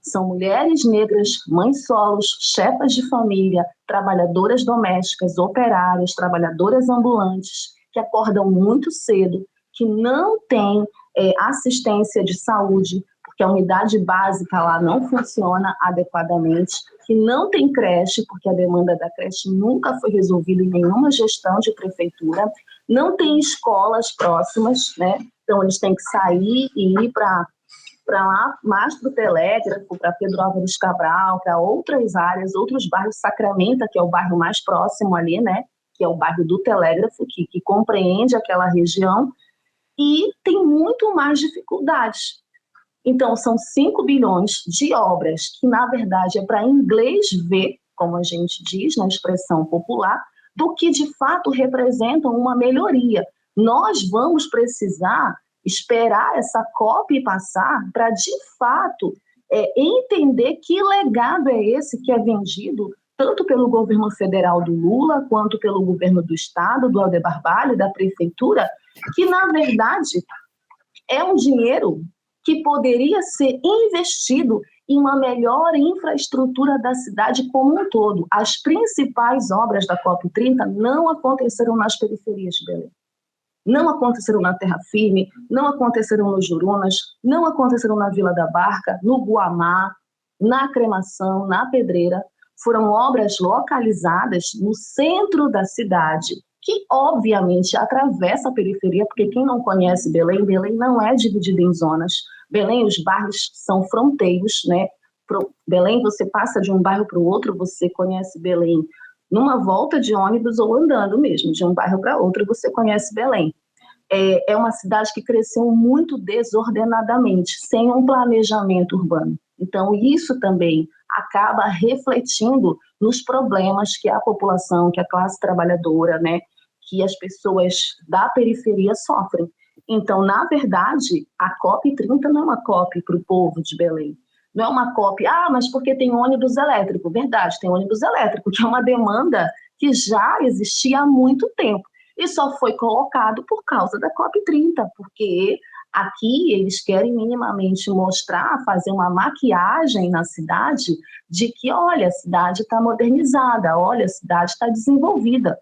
São mulheres negras, mães solos, chefas de família, trabalhadoras domésticas, operárias, trabalhadoras ambulantes, que acordam muito cedo, que não têm assistência de saúde, porque a unidade básica lá não funciona adequadamente, que não tem creche, porque a demanda da creche nunca foi resolvida em nenhuma gestão de prefeitura, não tem escolas próximas, né? Então eles têm que sair e ir para para lá, mais para o Telégrafo, para Pedro Álvares Cabral, para outras áreas, outros bairros, Sacramento, que é o bairro mais próximo ali, né? Que é o bairro do Telégrafo, que compreende aquela região, e tem muito mais dificuldades. Então, são 5 bilhões de obras que, na verdade, é para inglês ver, como a gente diz na expressão popular, do que, de fato, representam uma melhoria. Nós vamos precisar esperar essa COP passar para, de fato, entender que legado é esse que é vendido tanto pelo governo federal do Lula, quanto pelo governo do estado, do Helder Barbalho, da prefeitura, que, na verdade, é um dinheiro que poderia ser investido em uma melhor infraestrutura da cidade como um todo. As principais obras da COP30 não aconteceram nas periferias de Belém. Não aconteceram na Terra Firme, não aconteceram nos Jurunas, não aconteceram na Vila da Barca, no Guamá, na Cremação, na Pedreira. Foram obras localizadas no centro da cidade, que obviamente atravessa a periferia, porque quem não conhece Belém, Belém não é dividida em zonas. Belém, os bairros são fronteiros, né? Belém, você passa de um bairro para o outro, você conhece Belém numa volta de ônibus ou andando mesmo, de um bairro para outro, você conhece Belém. É uma cidade que cresceu muito desordenadamente, sem um planejamento urbano. Então, isso também acaba refletindo nos problemas que a população, que a classe trabalhadora, né, que as pessoas da periferia sofrem. Então, na verdade, a COP30 não é uma COP para o povo de Belém. Não é uma COP, mas porque tem ônibus elétrico. Verdade, tem ônibus elétrico, que é uma demanda que já existia há muito tempo. E só foi colocado por causa da COP30, porque aqui eles querem minimamente mostrar, fazer uma maquiagem na cidade de que, olha, a cidade está modernizada, olha, a cidade está desenvolvida.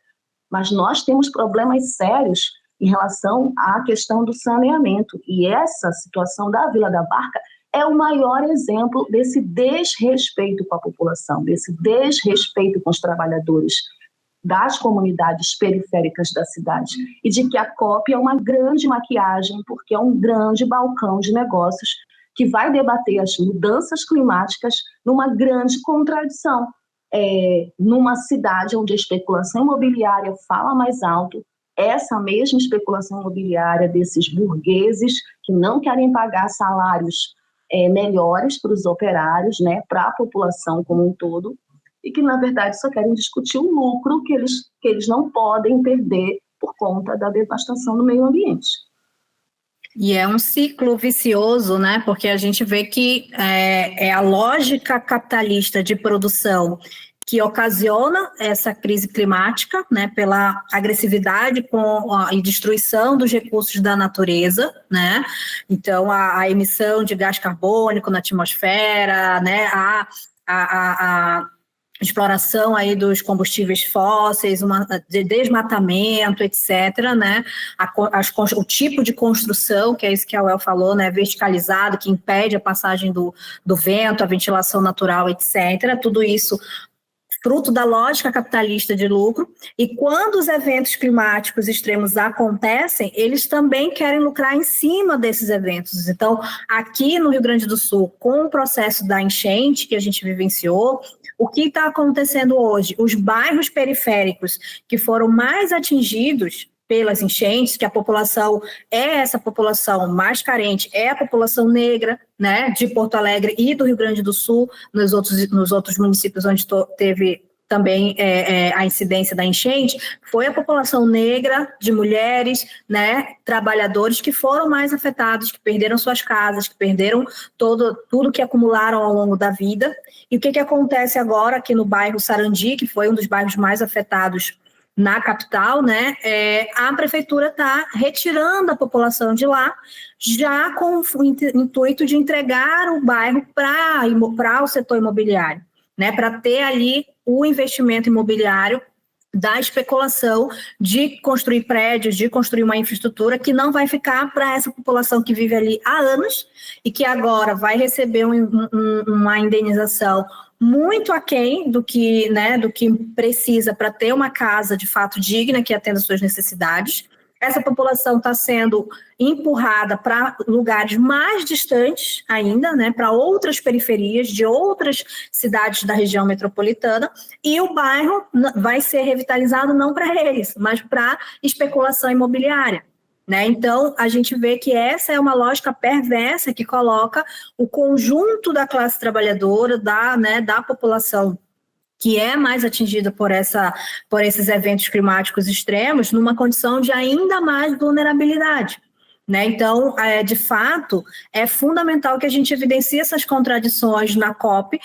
Mas nós temos problemas sérios em relação à questão do saneamento. E essa situação da Vila da Barca é o maior exemplo desse desrespeito com a população, desse desrespeito com os trabalhadores das comunidades periféricas da cidade, e de que a COP é uma grande maquiagem, porque é um grande balcão de negócios que vai debater as mudanças climáticas numa grande contradição. Numa cidade onde a especulação imobiliária fala mais alto, essa mesma especulação imobiliária desses burgueses que não querem pagar salários melhores para os operários, né, para a população como um todo, e que, na verdade, só querem discutir o lucro que eles não podem perder por conta da devastação do meio ambiente. E é um ciclo vicioso, né? Porque a gente vê que é a lógica capitalista de produção que ocasiona essa crise climática, né, pela agressividade e destruição dos recursos da natureza, né? Então, a emissão de gás carbônico na atmosfera, né, a exploração aí dos combustíveis fósseis, desmatamento, etc., né? O tipo de construção, que é isso que a Uel falou, né? Verticalizado, que impede a passagem do vento, a ventilação natural, etc., tudo isso fruto da lógica capitalista de lucro, e quando os eventos climáticos extremos acontecem, eles também querem lucrar em cima desses eventos. Então, aqui no Rio Grande do Sul, com o processo da enchente que a gente vivenciou, o que está acontecendo hoje? Os bairros periféricos que foram mais atingidos pelas enchentes, que a população é essa população mais carente, é a população negra, né, de Porto Alegre e do Rio Grande do Sul, nos outros municípios onde teve também a incidência da enchente, foi a população negra, de mulheres, né, trabalhadores que foram mais afetados, que perderam suas casas, que perderam tudo que acumularam ao longo da vida. E o que acontece agora aqui no bairro Sarandi, que foi um dos bairros mais afetados na capital, né, a prefeitura está retirando a população de lá, já com o intuito de entregar o bairro para o setor imobiliário, né, para ter ali o investimento imobiliário da especulação de construir prédios, de construir uma infraestrutura que não vai ficar para essa população que vive ali há anos e que agora vai receber uma indenização muito aquém do que precisa para ter uma casa de fato digna que atenda às suas necessidades. essa população está sendo empurrada para lugares mais distantes ainda, né, para outras periferias de outras cidades da região metropolitana, e o bairro vai ser revitalizado não para eles, mas para especulação imobiliária. Né? Então, a gente vê que essa é uma lógica perversa que coloca o conjunto da classe trabalhadora, da população que é mais atingida por esses eventos climáticos extremos, numa condição de ainda mais vulnerabilidade. Né? Então, de fato, é fundamental que a gente evidencie essas contradições na COP,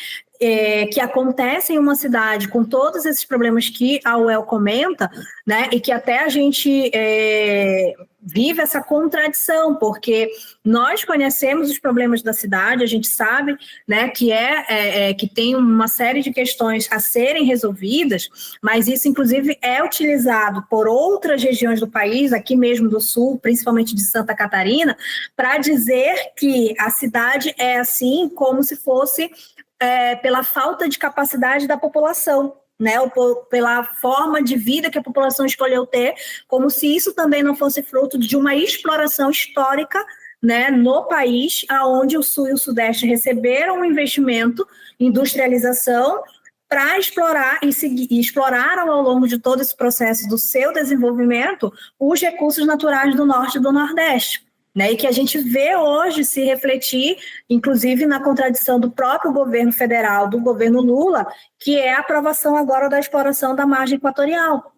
que acontecem em uma cidade com todos esses problemas que a UEL comenta, né? E que até a gente vive essa contradição, porque nós conhecemos os problemas da cidade, a gente sabe, né, que tem uma série de questões a serem resolvidas, mas isso, inclusive, é utilizado por outras regiões do país, aqui mesmo do Sul, principalmente de Santa Catarina, para dizer que a cidade é assim como se fosse pela falta de capacidade da população, né, ou pela forma de vida que a população escolheu ter, como se isso também não fosse fruto de uma exploração histórica, né, no país, onde o Sul e o Sudeste receberam um investimento, industrialização, para explorar e exploraram ao longo de todo esse processo do seu desenvolvimento os recursos naturais do Norte e do Nordeste. Né, e que a gente vê hoje se refletir, inclusive na contradição do próprio governo federal, do governo Lula, que é a aprovação agora da exploração da margem equatorial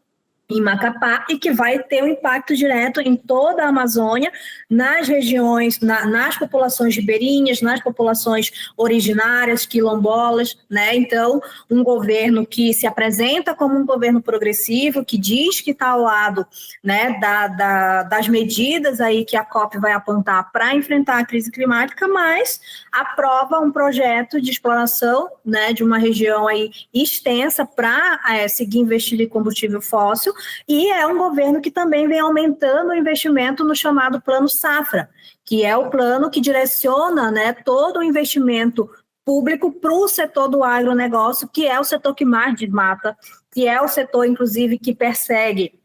em Macapá, e que vai ter um impacto direto em toda a Amazônia, nas regiões, nas populações ribeirinhas, nas populações originárias, quilombolas, né? Então, um governo que se apresenta como um governo progressivo, que diz que está ao lado, né, das medidas aí que a COP vai apontar para enfrentar a crise climática, mas aprova um projeto de exploração, né, de uma região aí extensa para seguir investindo em combustível fóssil. E é um governo que também vem aumentando o investimento no chamado Plano Safra, que é o plano que direciona, né, todo o investimento público para o setor do agronegócio, que é o setor que mais desmata, que é o setor, inclusive, que persegue,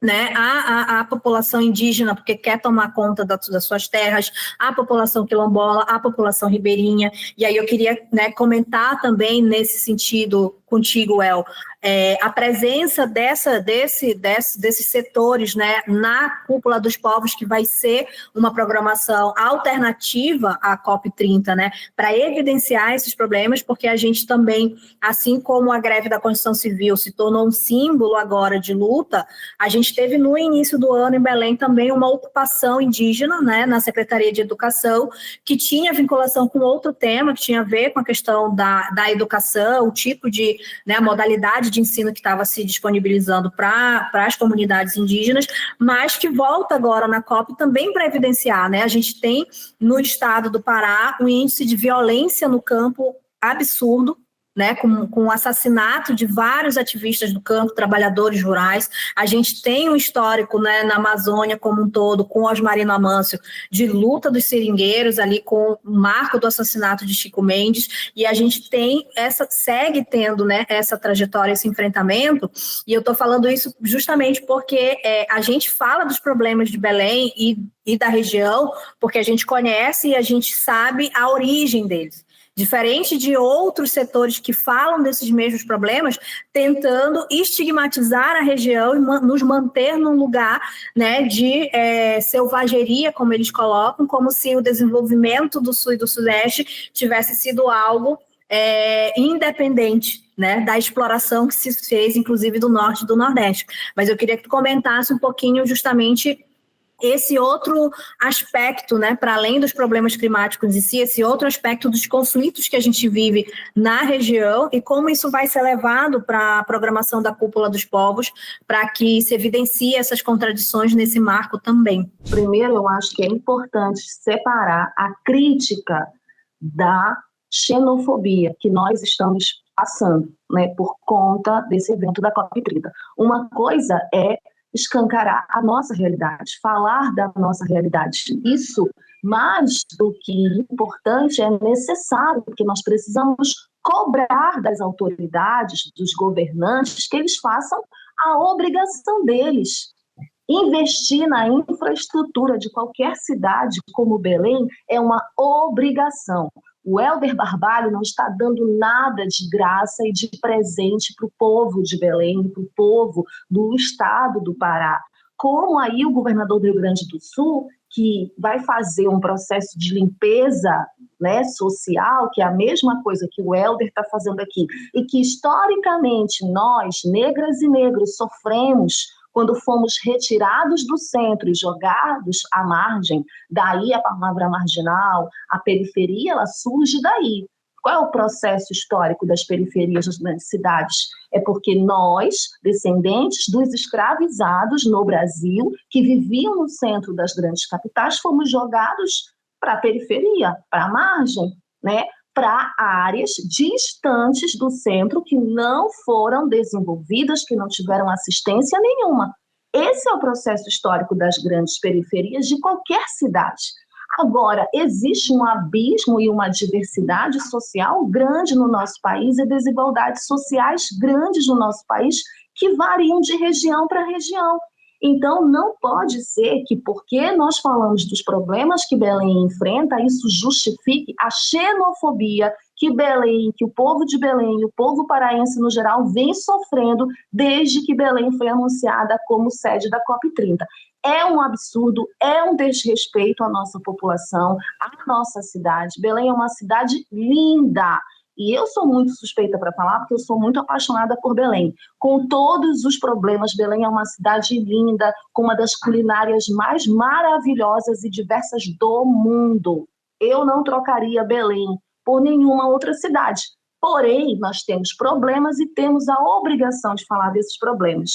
né, a população indígena, porque quer tomar conta das suas terras, a população quilombola, a população ribeirinha. E aí eu queria, né, comentar também nesse sentido contigo, El, a presença desses setores, né, na Cúpula dos Povos, que vai ser uma programação alternativa à COP30, né, para evidenciar esses problemas, porque a gente também, assim como a greve da Construção Civil se tornou um símbolo agora de luta, a gente teve no início do ano em Belém também uma ocupação indígena, né, na Secretaria de Educação, que tinha vinculação com outro tema, que tinha a ver com a questão da educação, o tipo de, né, a modalidade de ensino que estava se disponibilizando para as comunidades indígenas, mas que volta agora na COP também para evidenciar, né? A gente tem no estado do Pará um índice de violência no campo absurdo, né, com o assassinato de vários ativistas do campo, trabalhadores rurais. A gente tem um histórico, né, na Amazônia como um todo, com Osmarino Amâncio, de luta dos seringueiros, ali com o marco do assassinato de Chico Mendes, e a gente segue tendo, né, essa trajetória, esse enfrentamento, e eu estou falando isso justamente porque a gente fala dos problemas de Belém e da região, porque a gente conhece e a gente sabe a origem deles. Diferente de outros setores que falam desses mesmos problemas, tentando estigmatizar a região e nos manter num lugar, né, de selvageria, como eles colocam, como se o desenvolvimento do Sul e do Sudeste tivesse sido algo independente, né, da exploração que se fez, inclusive, do Norte e do Nordeste. Mas eu queria que tu comentasse um pouquinho justamente esse outro aspecto, né, para além dos problemas climáticos em si, esse outro aspecto dos conflitos que a gente vive na região e como isso vai ser levado para a programação da Cúpula dos Povos, para que se evidencie essas contradições nesse marco também. Primeiro, eu acho que é importante separar a crítica da xenofobia que nós estamos passando, né, por conta desse evento da COP30. Uma coisa é escancarar a nossa realidade, falar da nossa realidade. Isso, mais do que importante, é necessário, porque nós precisamos cobrar das autoridades, dos governantes, que eles façam a obrigação deles. Investir na infraestrutura de qualquer cidade como Belém é uma obrigação. O Helder Barbalho não está dando nada de graça e de presente para o povo de Belém, para o povo do estado do Pará. Como aí o governador do Rio Grande do Sul, que vai fazer um processo de limpeza, né, social, que é a mesma coisa que o Helder está fazendo aqui, e que historicamente nós, negras e negros, sofremos quando fomos retirados do centro e jogados à margem. Daí a palavra marginal, a periferia, ela surge daí. Qual é o processo histórico das periferias das grandes cidades? É porque nós, descendentes dos escravizados no Brasil, que viviam no centro das grandes capitais, fomos jogados para a periferia, para a margem, né? Para áreas distantes do centro que não foram desenvolvidas, que não tiveram assistência nenhuma. Esse é o processo histórico das grandes periferias de qualquer cidade. Agora, existe um abismo e uma diversidade social grande no nosso país e desigualdades sociais grandes no nosso país que variam de região para região. Então, não pode ser que, porque nós falamos dos problemas que Belém enfrenta, isso justifique a xenofobia que Belém, que o povo de Belém e o povo paraense no geral vem sofrendo desde que Belém foi anunciada como sede da COP30. É um absurdo, é um desrespeito à nossa população, à nossa cidade. Belém é uma cidade linda. E eu sou muito suspeita para falar, porque eu sou muito apaixonada por Belém. Com todos os problemas, Belém é uma cidade linda, com uma das culinárias mais maravilhosas e diversas do mundo. Eu não trocaria Belém por nenhuma outra cidade. Porém, nós temos problemas e temos a obrigação de falar desses problemas.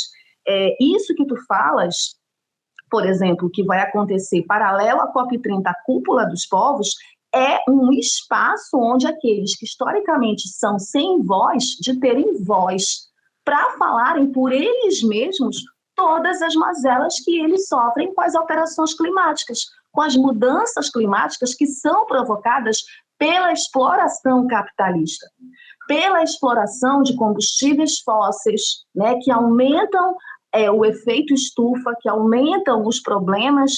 Isso que tu falas, por exemplo, que vai acontecer paralelo à COP30, a Cúpula dos Povos, é um espaço onde aqueles que historicamente são sem voz, de terem voz, para falarem por eles mesmos todas as mazelas que eles sofrem com as alterações climáticas, com as mudanças climáticas que são provocadas pela exploração capitalista, pela exploração de combustíveis fósseis, né, que aumentam o efeito estufa, que aumentam os problemas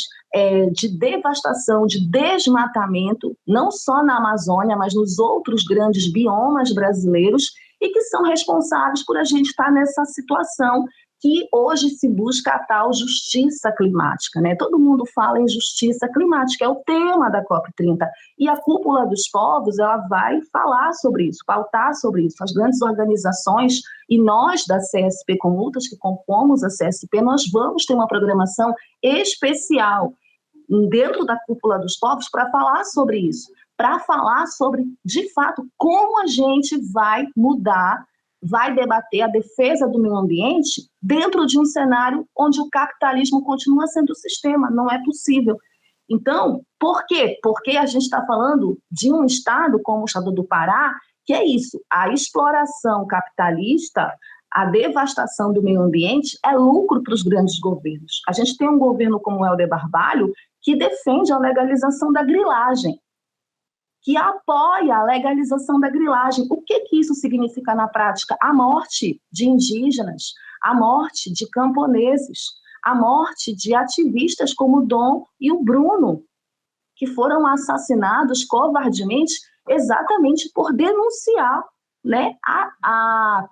de devastação, de desmatamento, não só na Amazônia, mas nos outros grandes biomas brasileiros, e que são responsáveis por a gente estar nessa situação que hoje se busca a tal justiça climática, né? Todo mundo fala em justiça climática, é o tema da COP30, e a Cúpula dos Povos, ela vai falar sobre isso, pautar sobre isso. As grandes organizações e nós da CSP Conlutas, que compomos a CSP, nós vamos ter uma programação especial dentro da Cúpula dos Povos para falar sobre isso, para falar sobre, de fato, como a gente vai mudar, vai debater a defesa do meio ambiente dentro de um cenário onde o capitalismo continua sendo o sistema. Não é possível. Então, por quê? Porque a gente está falando de um estado como o estado do Pará, que é isso, a exploração capitalista, a devastação do meio ambiente é lucro para os grandes governos. A gente tem um governo como o Helder Barbalho que defende a legalização da grilagem, que apoia a legalização da grilagem. O que isso significa na prática? A morte de indígenas, a morte de camponeses, a morte de ativistas como o Dom e o Bruno, que foram assassinados covardemente exatamente por denunciar, né, a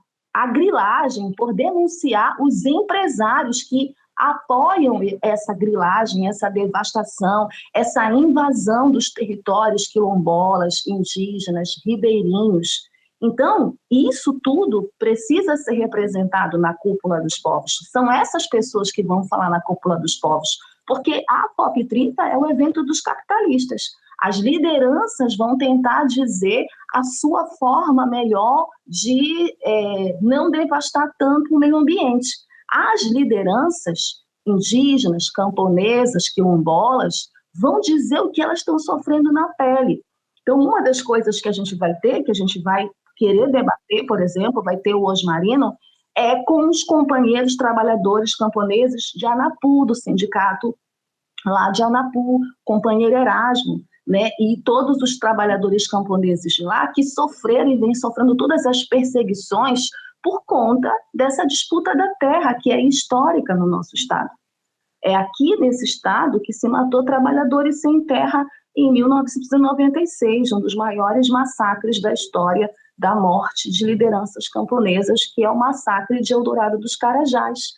grilagem, por denunciar os empresários que apoiam essa grilagem, essa devastação, essa invasão dos territórios quilombolas, indígenas, ribeirinhos. Então, isso tudo precisa ser representado na Cúpula dos Povos. São essas pessoas que vão falar na Cúpula dos Povos, porque a COP30 é o evento dos capitalistas. As lideranças vão tentar dizer a sua forma melhor de não devastar tanto o meio ambiente. As lideranças indígenas, camponesas, quilombolas, vão dizer o que elas estão sofrendo na pele. Então, uma das coisas que a gente vai ter, que a gente vai querer debater, por exemplo, vai ter o Osmarino, é com os companheiros trabalhadores camponeses de Anapu, do sindicato lá de Anapu, companheiro Erasmo, né, e todos os trabalhadores camponeses de lá que sofreram e vêm sofrendo todas as perseguições por conta dessa disputa da terra, que é histórica no nosso estado. É aqui nesse estado que se matou trabalhadores sem terra em 1996, um dos maiores massacres da história da morte de lideranças camponesas, que é o massacre de Eldorado dos Carajás,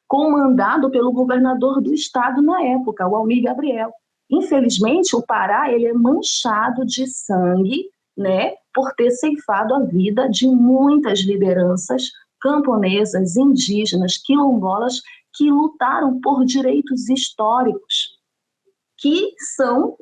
comandado pelo governador do estado na época, o Almir Gabriel. Infelizmente, o Pará ele é manchado de sangue, né, por ter ceifado a vida de muitas lideranças camponesas, indígenas, quilombolas, que lutaram por direitos históricos, que são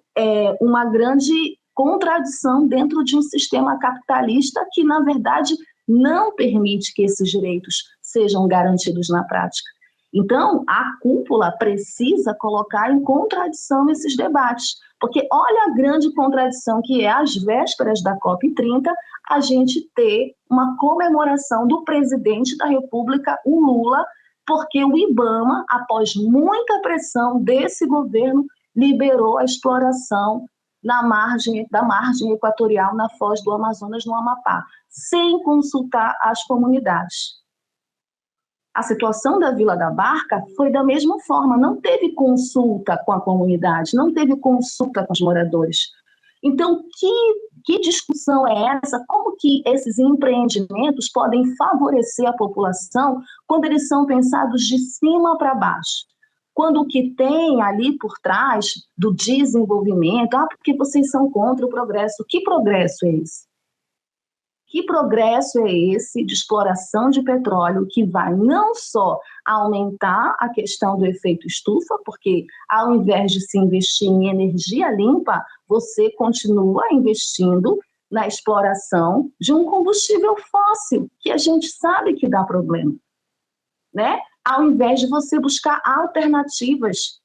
uma grande contradição dentro de um sistema capitalista que, na verdade, não permite que esses direitos sejam garantidos na prática. Então, a cúpula precisa colocar em contradição esses debates, porque olha a grande contradição que é, às vésperas da COP30, a gente ter uma comemoração do presidente da República, o Lula, porque o IBAMA, após muita pressão desse governo, liberou a exploração da margem equatorial na foz do Amazonas, no Amapá, sem consultar as comunidades. A situação da Vila da Barca foi da mesma forma, não teve consulta com a comunidade, não teve consulta com os moradores. Então, que discussão é essa? Como que esses empreendimentos podem favorecer a população quando eles são pensados de cima para baixo? Quando o que tem ali por trás do desenvolvimento, porque vocês são contra o progresso. Que progresso é esse? Que progresso é esse de exploração de petróleo que vai não só aumentar a questão do efeito estufa, porque ao invés de se investir em energia limpa, você continua investindo na exploração de um combustível fóssil, que a gente sabe que dá problema, né? Ao invés de você buscar alternativas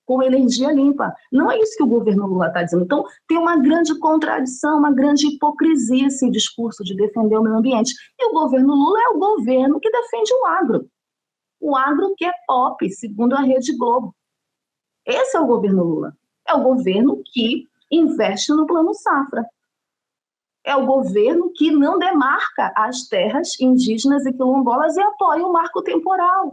com energia limpa. Não é isso que o governo Lula está dizendo. Então, tem uma grande contradição, uma grande hipocrisia esse discurso de defender o meio ambiente. E o governo Lula é o governo que defende o agro. O agro que é pop, segundo a Rede Globo. Esse é o governo Lula. É o governo que investe no Plano Safra. É o governo que não demarca as terras indígenas e quilombolas e apoia o marco temporal.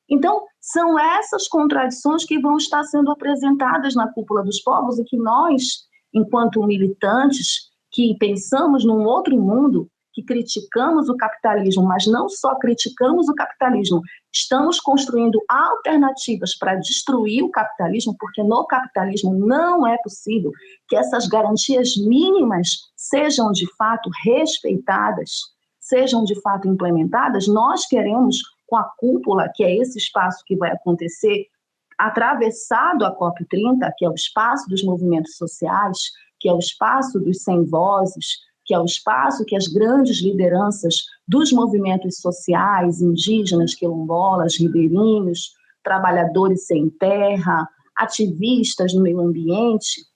Então, são essas contradições que vão estar sendo apresentadas na Cúpula dos Povos e que nós, enquanto militantes, que pensamos num outro mundo, que criticamos o capitalismo, mas não só criticamos o capitalismo, estamos construindo alternativas para destruir o capitalismo, porque no capitalismo não é possível que essas garantias mínimas sejam de fato respeitadas, sejam de fato implementadas. Nós queremos, com a cúpula, que é esse espaço que vai acontecer, atravessado a COP30, que é o espaço dos movimentos sociais, que é o espaço dos sem vozes, que é o espaço que as grandes lideranças dos movimentos sociais, indígenas, quilombolas, ribeirinhos, trabalhadores sem terra, ativistas no meio ambiente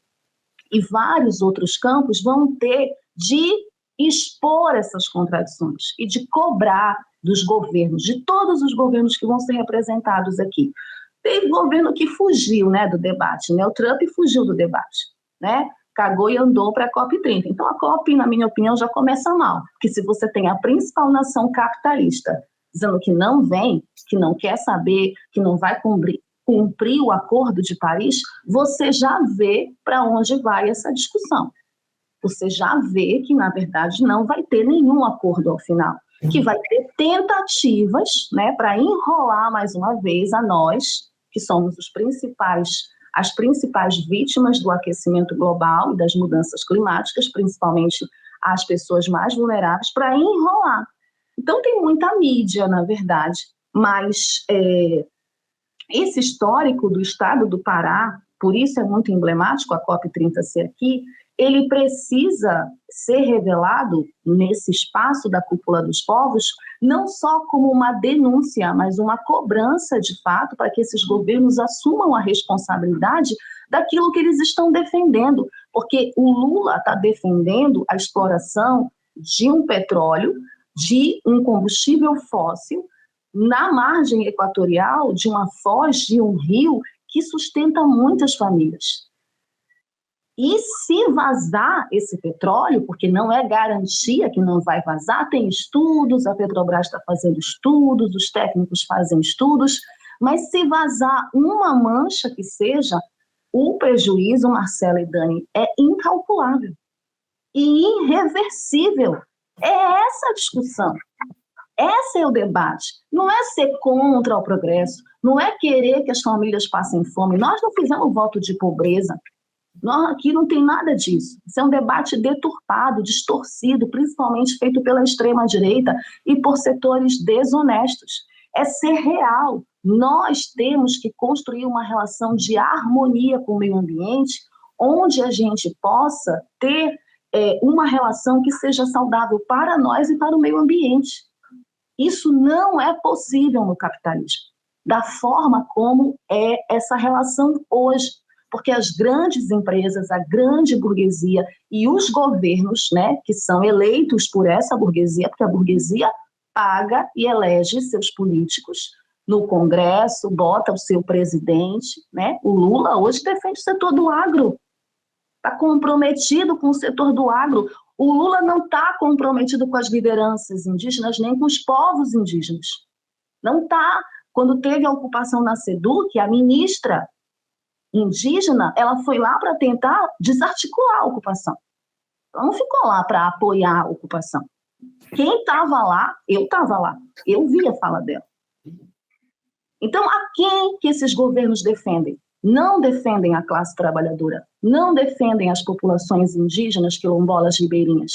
e vários outros campos vão ter de expor essas contradições e de cobrar dos governos, de todos os governos que vão ser representados aqui. Teve governo que fugiu, né, do debate, né? O Trump fugiu do debate, né? Cagou e andou para a COP30. Então a COP, na minha opinião, já começa mal, porque se você tem a principal nação capitalista dizendo que não vem, que não quer saber, que não vai cumprir o Acordo de Paris, você já vê para onde vai essa discussão. Você já vê que, na verdade, não vai ter nenhum acordo ao final, que vai ter tentativas, né, para enrolar mais uma vez a nós, que somos as principais vítimas do aquecimento global e das mudanças climáticas, principalmente as pessoas mais vulneráveis, para enrolar. Então tem muita mídia, na verdade, mas esse histórico do estado do Pará, por isso é muito emblemático a COP30 ser aqui, ele precisa ser revelado nesse espaço da Cúpula dos Povos, não só como uma denúncia, mas uma cobrança de fato para que esses governos assumam a responsabilidade daquilo que eles estão defendendo, porque o Lula está defendendo a exploração de um petróleo, de um combustível fóssil, na margem equatorial de uma foz de um rio que sustenta muitas famílias. E se vazar esse petróleo, porque não é garantia que não vai vazar, tem estudos, a Petrobras está fazendo estudos, os técnicos fazem estudos, Mas se vazar uma mancha que seja, o prejuízo, Marcela e Dani, é incalculável e irreversível. É essa a discussão. Esse é o debate. Não é ser contra o progresso, não é querer que as famílias passem fome. Nós não fizemos voto de pobreza. Nós aqui não tem nada disso. Isso é um debate deturpado, distorcido, principalmente feito pela extrema-direita e por setores desonestos. É ser real. Nós temos que construir uma relação de harmonia com o meio ambiente, onde a gente possa ter uma relação que seja saudável para nós e para o meio ambiente. Isso não é possível no capitalismo, da forma como é essa relação hoje, porque as grandes empresas, a grande burguesia e os governos, né, que são eleitos por essa burguesia, porque a burguesia paga e elege seus políticos no Congresso, bota o seu presidente, né? O Lula hoje defende o setor do agro, está comprometido com o setor do agro. O Lula não está comprometido com as lideranças indígenas, nem com os povos indígenas. Não está. Quando teve a ocupação na SEDUC, a ministra indígena, ela foi lá para tentar desarticular a ocupação. Ela não ficou lá para apoiar a ocupação. Quem estava lá, eu estava lá. Eu vi a fala dela. Então, a quem que esses governos defendem? Não defendem a classe trabalhadora, não defendem as populações indígenas, quilombolas, ribeirinhas.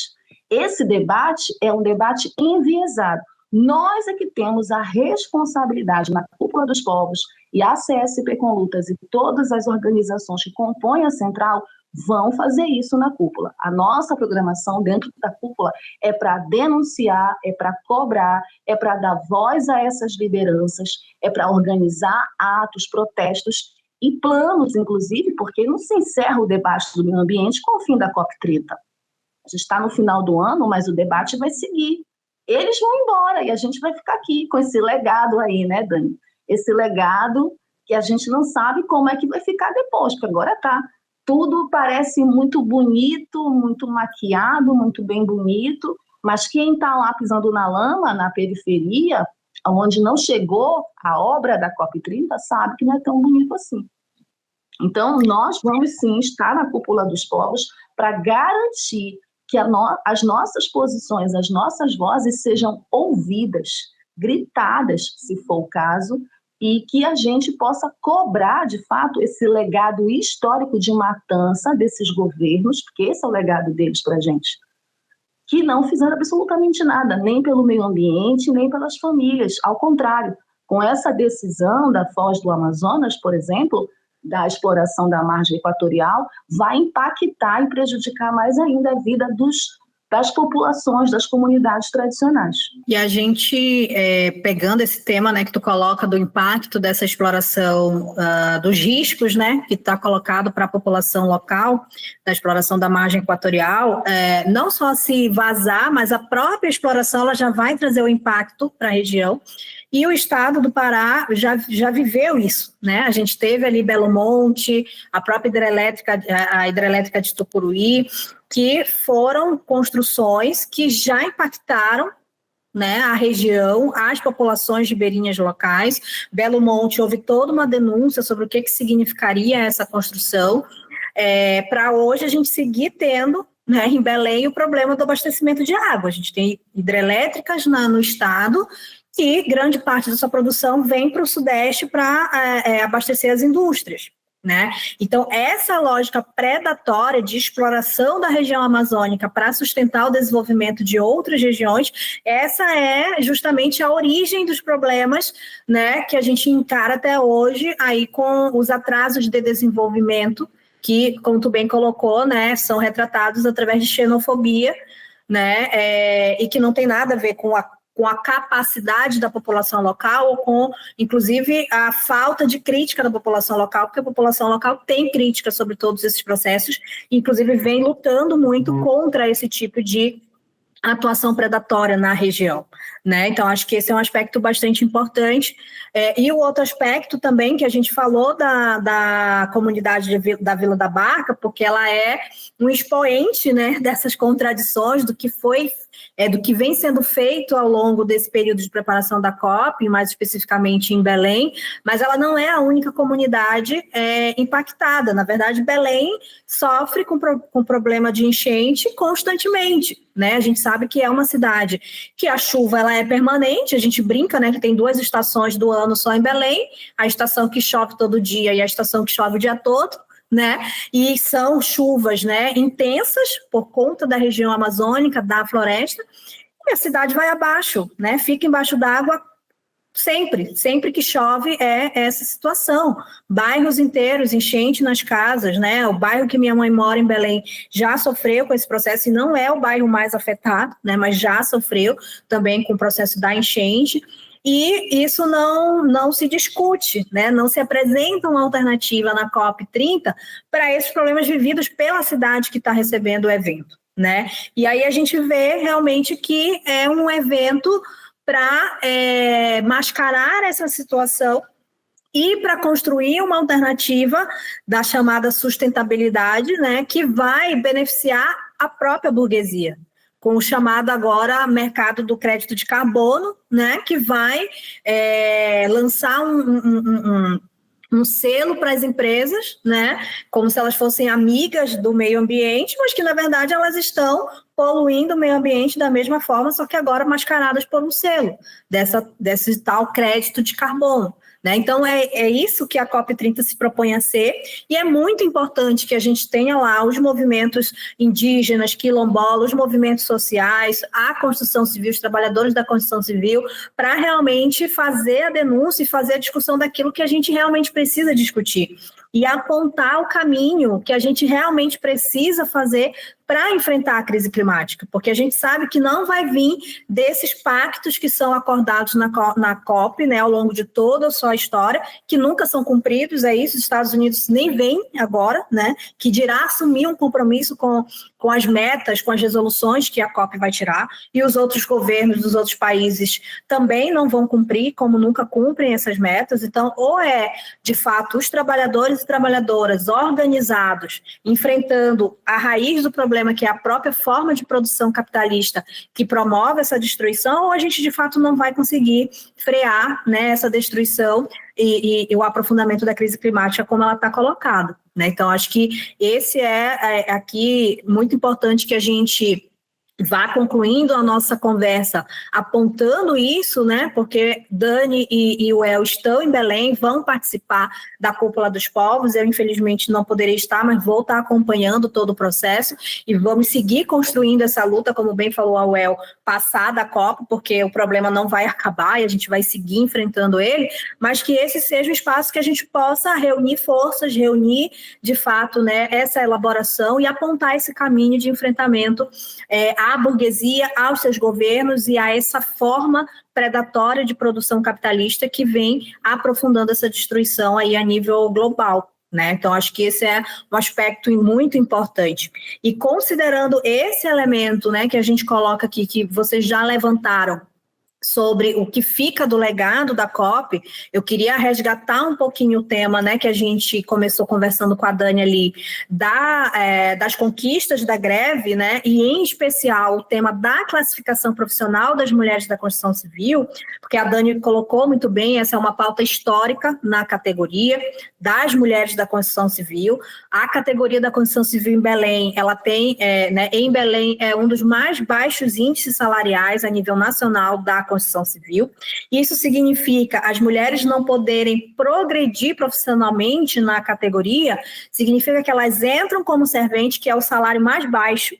Esse debate é um debate enviesado. Nós é que temos a responsabilidade na Cúpula dos Povos e a CSP com Lutas e todas as organizações que compõem a central vão fazer isso na cúpula. A nossa programação dentro da cúpula é para denunciar, é para cobrar, é para dar voz a essas lideranças, é para organizar atos, protestos e planos, inclusive, porque não se encerra o debate do meio ambiente com o fim da COP30. A gente está no final do ano, mas o debate vai seguir. Eles vão embora e a gente vai ficar aqui com esse legado aí, né, Dani? Esse legado que a gente não sabe como é que vai ficar depois, porque agora tá. Tudo parece muito bonito, muito maquiado, muito bem bonito, mas quem está lá pisando na lama, na periferia, onde não chegou a obra da COP30, sabe que não é tão bonito assim. Então, nós vamos sim estar na Cúpula dos Povos para garantir que as nossas posições, as nossas vozes sejam ouvidas, gritadas, se for o caso, e que a gente possa cobrar, de fato, esse legado histórico de matança desses governos, porque esse é o legado deles para a gente, que não fizeram absolutamente nada, nem pelo meio ambiente, nem pelas famílias. Ao contrário, com essa decisão da Foz do Amazonas, por exemplo, da exploração da margem equatorial, vai impactar e prejudicar mais ainda a vida das populações, das comunidades tradicionais. E a gente, pegando esse tema, né, que tu coloca do impacto dessa exploração, dos riscos, né, que está colocado para a população local, da exploração da margem equatorial, não só se vazar, mas a própria exploração ela já vai trazer o impacto para a região. E o estado do Pará já viveu isso, né? A gente teve ali Belo Monte, a própria hidrelétrica de Tucuruí, que foram construções que já impactaram, né, a região, as populações ribeirinhas locais. Belo Monte, houve toda uma denúncia sobre o que significaria essa construção, para hoje a gente seguir tendo, né, em Belém, o problema do abastecimento de água. A gente tem hidrelétricas no estado, e grande parte da sua produção vem para o Sudeste para abastecer as indústrias, né? Então, essa lógica predatória de exploração da região amazônica para sustentar o desenvolvimento de outras regiões, essa é justamente a origem dos problemas, né, que a gente encara até hoje aí com os atrasos de desenvolvimento que, como tu bem colocou, né, são retratados através de xenofobia, né, e que não tem nada a ver com a capacidade da população local ou com, inclusive, a falta de crítica da população local, porque a população local tem crítica sobre todos esses processos, inclusive vem lutando muito contra esse tipo de atuação predatória na região, né? Então, acho que esse é um aspecto bastante importante. E o outro aspecto também que a gente falou da comunidade da Vila da Barca, porque ela é um expoente, né, dessas contradições do que do que vem sendo feito ao longo desse período de preparação da COP, mais especificamente em Belém, mas ela não é a única comunidade impactada. Na verdade, Belém sofre com problema de enchente constantemente, né? A gente sabe que é uma cidade que a chuva ela é permanente, a gente brinca, né, que tem 2 estações do ano só em Belém, a estação que chove todo dia e a estação que chove o dia todo, né? E são chuvas, né, intensas por conta da região amazônica, da floresta, e a cidade vai abaixo, né? Fica embaixo d'água sempre que chove é essa situação. Bairros inteiros, enchente nas casas, né? O bairro que minha mãe mora em Belém já sofreu com esse processo, e não é o bairro mais afetado, né? Mas já sofreu também com o processo da enchente. E isso não se discute, né? Não se apresenta uma alternativa na COP30 para esses problemas vividos pela cidade que está recebendo o evento, né? E aí a gente vê realmente que é um evento para mascarar essa situação e para construir uma alternativa da chamada sustentabilidade, né? Que vai beneficiar a própria burguesia, com o chamado agora mercado do crédito de carbono, né, que vai lançar um selo para as empresas, né, como se elas fossem amigas do meio ambiente, mas que, na verdade, elas estão poluindo o meio ambiente da mesma forma, só que agora mascaradas por um selo, desse tal crédito de carbono. Né? Então, é isso que a COP30 se propõe a ser, e é muito importante que a gente tenha lá os movimentos indígenas, quilombolas, os movimentos sociais, a construção civil, os trabalhadores da construção civil, para realmente fazer a denúncia e fazer a discussão daquilo que a gente realmente precisa discutir, e apontar o caminho que a gente realmente precisa fazer para enfrentar a crise climática, porque a gente sabe que não vai vir desses pactos que são acordados na COP, né, ao longo de toda a sua história, que nunca são cumpridos, é isso, os Estados Unidos nem vêm agora, né, que dirá assumir um compromisso com as metas, com as resoluções que a COP vai tirar, e os outros governos dos outros países também não vão cumprir, como nunca cumprem essas metas. Então, ou de fato, os trabalhadores e trabalhadoras organizados, enfrentando a raiz do problema, que é a própria forma de produção capitalista que promove essa destruição, ou a gente, de fato, não vai conseguir frear, né, essa destruição e o aprofundamento da crise climática como ela está colocada, né? Então, acho que esse aqui muito importante que a gente vá concluindo a nossa conversa apontando isso, né? Porque Dani e o El estão em Belém, vão participar da Cúpula dos Povos. Eu, infelizmente, não poderei estar, mas vou estar acompanhando todo o processo e vamos seguir construindo essa luta, como bem falou a El, passar da COP, porque o problema não vai acabar e a gente vai seguir enfrentando ele, mas que esse seja um espaço que a gente possa reunir forças, reunir, de fato, né, essa elaboração e apontar esse caminho de enfrentamento à burguesia, aos seus governos e a essa forma predatória de produção capitalista que vem aprofundando essa destruição aí a nível global, né? Então, acho que esse é um aspecto muito importante. E considerando esse elemento, né, que a gente coloca aqui, que vocês já levantaram, sobre o que fica do legado da COP, eu queria resgatar um pouquinho o tema, né, que a gente começou conversando com a Dani ali, das conquistas da greve, né, e em especial o tema da classificação profissional das mulheres da construção civil, porque a Dani colocou muito bem, essa é uma pauta histórica na categoria das mulheres da construção civil. A categoria da construção civil em Belém, ela tem, né, em Belém, é um dos mais baixos índices salariais a nível nacional da construção civil. Isso significa as mulheres não poderem progredir profissionalmente na categoria, significa que elas entram como servente, que é o salário mais baixo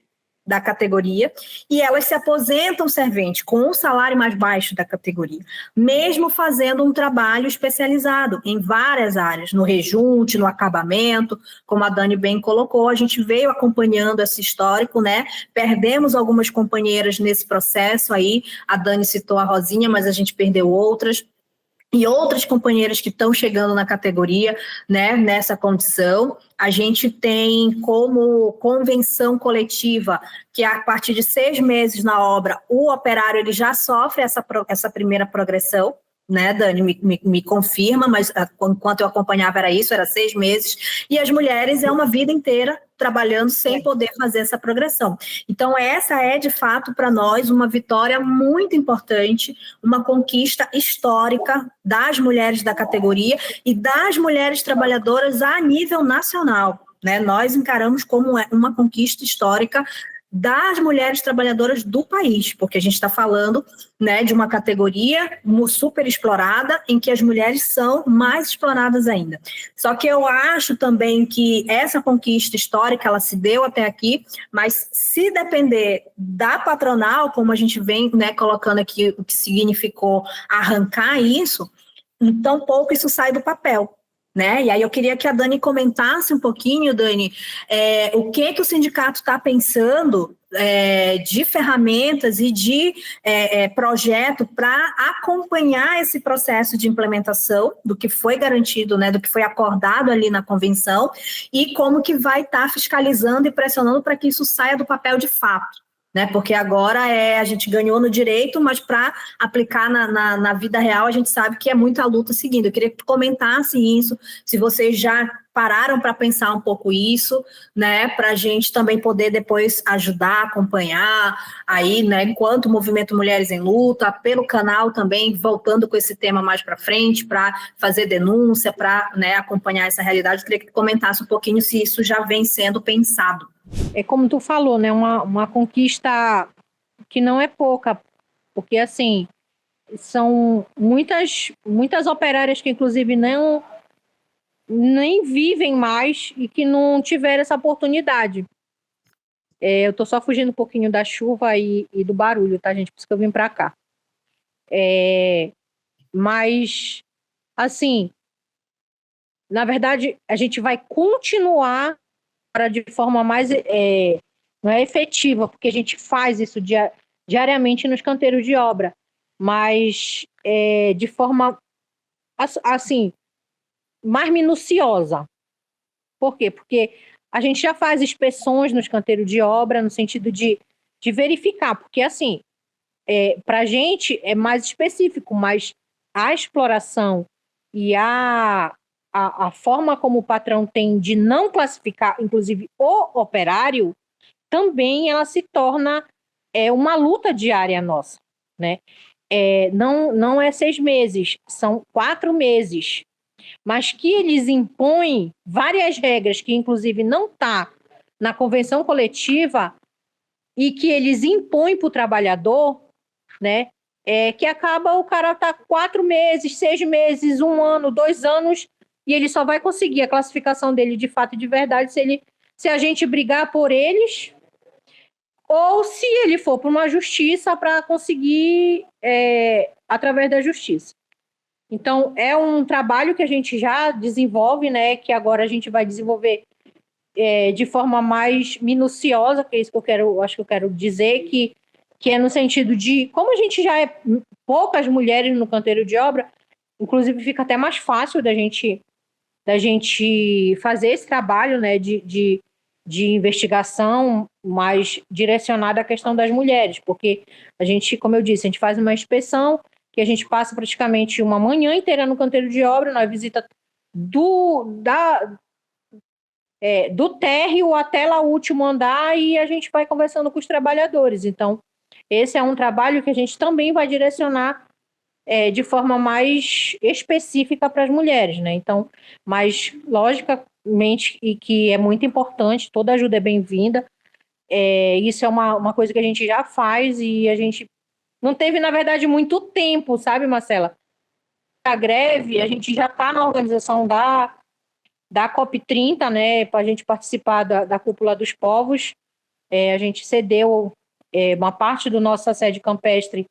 da categoria, e elas se aposentam servente com o salário mais baixo da categoria, mesmo fazendo um trabalho especializado em várias áreas, no rejunte, no acabamento, como a Dani bem colocou, a gente veio acompanhando esse histórico, né? Perdemos algumas companheiras nesse processo aí, a Dani citou a Rosinha, mas a gente perdeu outras. e outras companheiras que estão chegando na categoria, né, nessa condição. A gente tem como convenção coletiva que a partir de 6 meses na obra, o operário ele já sofre essa primeira progressão, né, Dani, me confirma, mas enquanto eu acompanhava era isso, era 6 meses, e as mulheres é uma vida inteira trabalhando sem poder fazer essa progressão. Então, essa é, de fato, para nós, uma vitória muito importante, uma conquista histórica das mulheres da categoria e das mulheres trabalhadoras a nível nacional, né? Nós encaramos como uma conquista histórica das mulheres trabalhadoras do país, porque a gente está falando, né, de uma categoria super explorada, em que as mulheres são mais exploradas ainda. Só que eu acho também que essa conquista histórica, ela se deu até aqui, mas se depender da patronal, como a gente vem, né, colocando aqui o que significou arrancar isso, então pouco isso sai do papel. Né? E aí eu queria que a Dani comentasse um pouquinho, Dani, o que o sindicato está pensando de ferramentas e de projeto para acompanhar esse processo de implementação do que foi garantido, né, do que foi acordado ali na convenção, e como que vai estar fiscalizando e pressionando para que isso saia do papel de fato. Né, porque agora a gente ganhou no direito, mas para aplicar na vida real, a gente sabe que é muita luta seguindo. Eu queria que tu comentasse isso, se vocês já pararam para pensar um pouco isso, né, para a gente também poder depois ajudar, acompanhar, aí, né, enquanto o Movimento Mulheres em Luta, pelo canal também, voltando com esse tema mais para frente, para fazer denúncia, para, né, acompanhar essa realidade. Eu queria que tu comentasse um pouquinho se isso já vem sendo pensado. É como tu falou, né? Uma conquista que não é pouca, porque assim são muitas operárias que inclusive nem vivem mais e que não tiveram essa oportunidade. Eu estou só fugindo um pouquinho da chuva e do barulho, tá, gente? Por isso que eu vim para cá. Mas assim, na verdade, a gente vai continuar de forma mais não é efetiva, porque a gente faz isso diariamente nos canteiros de obra, mas de forma assim mais minuciosa. Por quê? Porque a gente já faz inspeções nos canteiros de obra no sentido de verificar, porque assim para a gente é mais específico, mas a exploração e a forma como o patrão tem de não classificar, inclusive, o operário, também ela se torna uma luta diária nossa, né? Não é 6 meses, são 4 meses, mas que eles impõem várias regras que, inclusive, não está na convenção coletiva e que eles impõem para o trabalhador, né? Que acaba o cara tá 4 meses, 6 meses, 1 ano, 2 anos, e ele só vai conseguir a classificação dele de fato e de verdade se a gente brigar por eles ou se ele for para uma justiça para conseguir através da justiça. Então, é um trabalho que a gente já desenvolve, né, que agora a gente vai desenvolver de forma mais minuciosa, que é isso que acho que eu quero dizer, que é no sentido de, como a gente já é poucas mulheres no canteiro de obra, inclusive fica até mais fácil da gente fazer esse trabalho, né, de investigação mais direcionada à questão das mulheres, porque a gente, como eu disse, a gente faz uma inspeção que a gente passa praticamente uma manhã inteira no canteiro de obra, nós visita do térreo até lá o último andar e a gente vai conversando com os trabalhadores. Então, esse é um trabalho que a gente também vai direcionar de forma mais específica para as mulheres, né? Então, mas logicamente e que é muito importante, toda ajuda é bem-vinda. Isso é uma coisa que a gente já faz e a gente não teve, na verdade, muito tempo, sabe, Marcela? A greve, a gente já está na organização da COP30, né, para a gente participar da Cúpula dos Povos. A gente cedeu uma parte do nossa sede campestre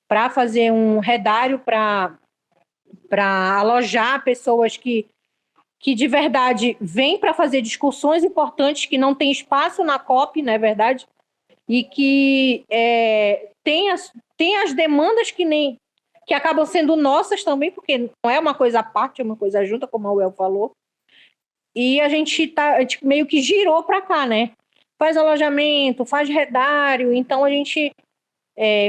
para fazer um redário para alojar pessoas que de verdade vêm para fazer discussões importantes que não tem espaço na COP, não é verdade? E que tem as demandas que nem que acabam sendo nossas também, porque não é uma coisa à parte, é uma coisa junta, como a Uel falou. E a gente meio que girou para cá, né? Faz alojamento, faz redário, então a gente,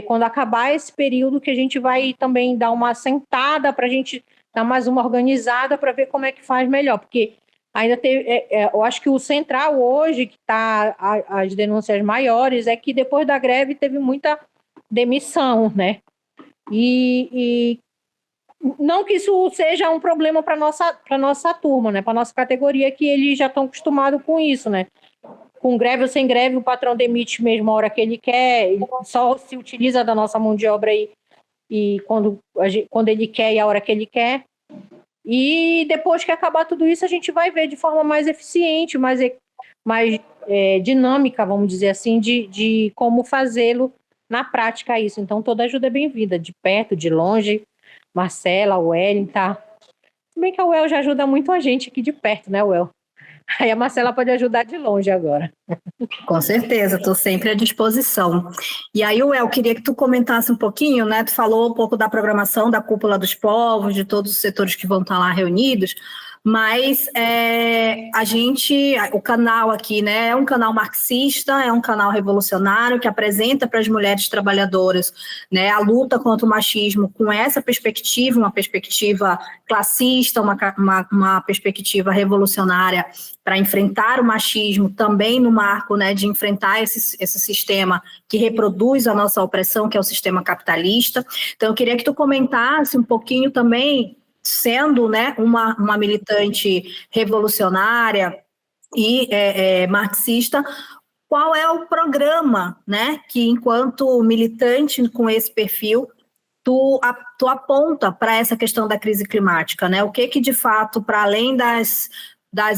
quando acabar esse período, que a gente vai também dar uma sentada para a gente dar mais uma organizada para ver como é que faz melhor, porque ainda teve, eu acho que o central hoje, que está as denúncias maiores, é que depois da greve teve muita demissão, né? E não que isso seja um problema para nossa turma, né? Para nossa categoria, que eles já estão acostumados com isso, né? Com greve ou sem greve, o patrão demite mesmo a hora que ele quer, ele só se utiliza da nossa mão de obra e quando ele quer e a hora que ele quer. E depois que acabar tudo isso, a gente vai ver de forma mais eficiente, mais dinâmica, vamos dizer assim, de como fazê-lo na prática isso. Então, toda ajuda é bem-vinda, de perto, de longe. Marcela, o Ellen, tá? Se bem que a Uel já ajuda muito a gente aqui de perto, né, Uel? Aí a Marcela pode ajudar de longe agora. Com certeza, estou sempre à disposição. E aí, Uel, queria que tu comentasse um pouquinho, né? Tu falou um pouco da programação da Cúpula dos Povos, de todos os setores que vão estar lá reunidos, mas o canal aqui, né, é um canal marxista, é um canal revolucionário que apresenta para as mulheres trabalhadoras, né, a luta contra o machismo com essa perspectiva, uma perspectiva classista, uma perspectiva revolucionária para enfrentar o machismo também no marco, né, de enfrentar esse sistema que reproduz a nossa opressão, que é o sistema capitalista. Então, eu queria que tu comentasse um pouquinho também, sendo, né, uma militante revolucionária e marxista, qual é o programa, né, que enquanto militante com esse perfil, tu aponta para essa questão da crise climática, né? O que de fato, para além das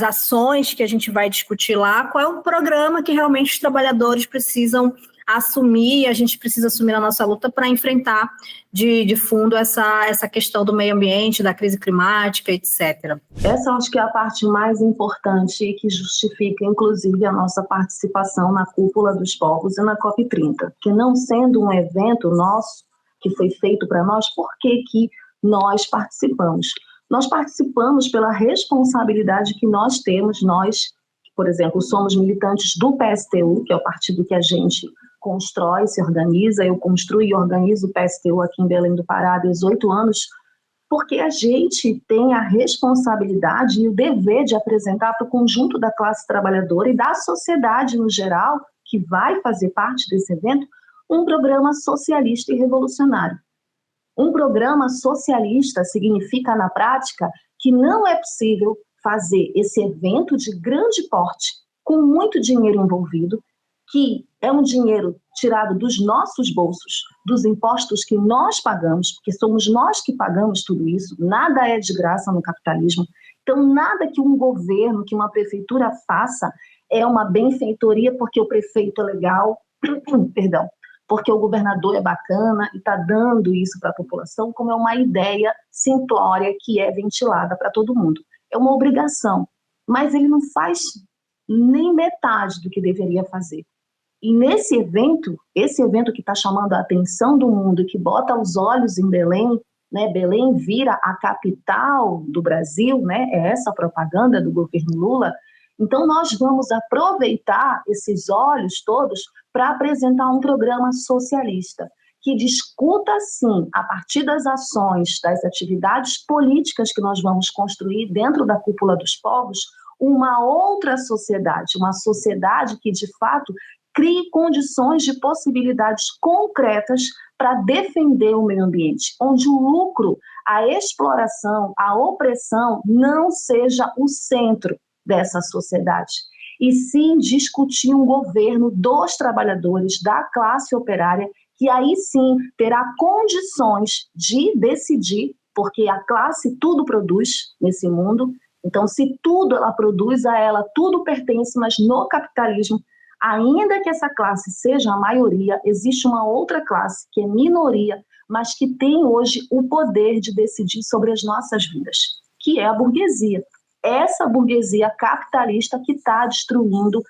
ações que a gente vai discutir lá, qual é o programa que realmente os trabalhadores precisam assumir, e a gente precisa assumir a nossa luta para enfrentar de fundo essa questão do meio ambiente, da crise climática, etc. Essa eu acho que é a parte mais importante e que justifica, inclusive, a nossa participação na Cúpula dos Povos e na COP30, que não sendo um evento nosso, que foi feito para nós, por que nós participamos? Nós participamos pela responsabilidade que nós temos, nós, por exemplo, somos militantes do PSTU, que é o partido que a gente constrói, se organiza, eu construo e organizo o PSTU aqui em Belém do Pará há 18 anos, porque a gente tem a responsabilidade e o dever de apresentar para o conjunto da classe trabalhadora e da sociedade no geral, que vai fazer parte desse evento, um programa socialista e revolucionário. Um programa socialista significa, na prática, que não é possível fazer esse evento de grande porte, com muito dinheiro envolvido, que é um dinheiro tirado dos nossos bolsos, dos impostos que nós pagamos, porque somos nós que pagamos tudo isso, nada é de graça no capitalismo. Então, nada que um governo, que uma prefeitura faça é uma benfeitoria porque o prefeito é legal, perdão, porque o governador é bacana e está dando isso para a população, como é uma ideia simplória que é ventilada para todo mundo. É uma obrigação, mas ele não faz nem metade do que deveria fazer. E nesse evento, esse evento que está chamando a atenção do mundo, que bota os olhos em Belém, né? Belém vira a capital do Brasil, né? É essa a propaganda do governo Lula. Então nós vamos aproveitar esses olhos todos para apresentar um programa socialista que discuta, sim, a partir das ações, das atividades políticas que nós vamos construir dentro da Cúpula dos Povos, uma outra sociedade, uma sociedade que, de fato, crie condições de possibilidades concretas para defender o meio ambiente, onde o lucro, a exploração, a opressão não seja o centro dessa sociedade, e sim discutir um governo dos trabalhadores, da classe operária, que aí sim terá condições de decidir, porque a classe tudo produz nesse mundo, então se tudo ela produz, a ela tudo pertence, mas no capitalismo, ainda que essa classe seja a maioria, existe uma outra classe que é minoria, mas que tem hoje o poder de decidir sobre as nossas vidas, que é a burguesia. Essa burguesia capitalista que está destruindo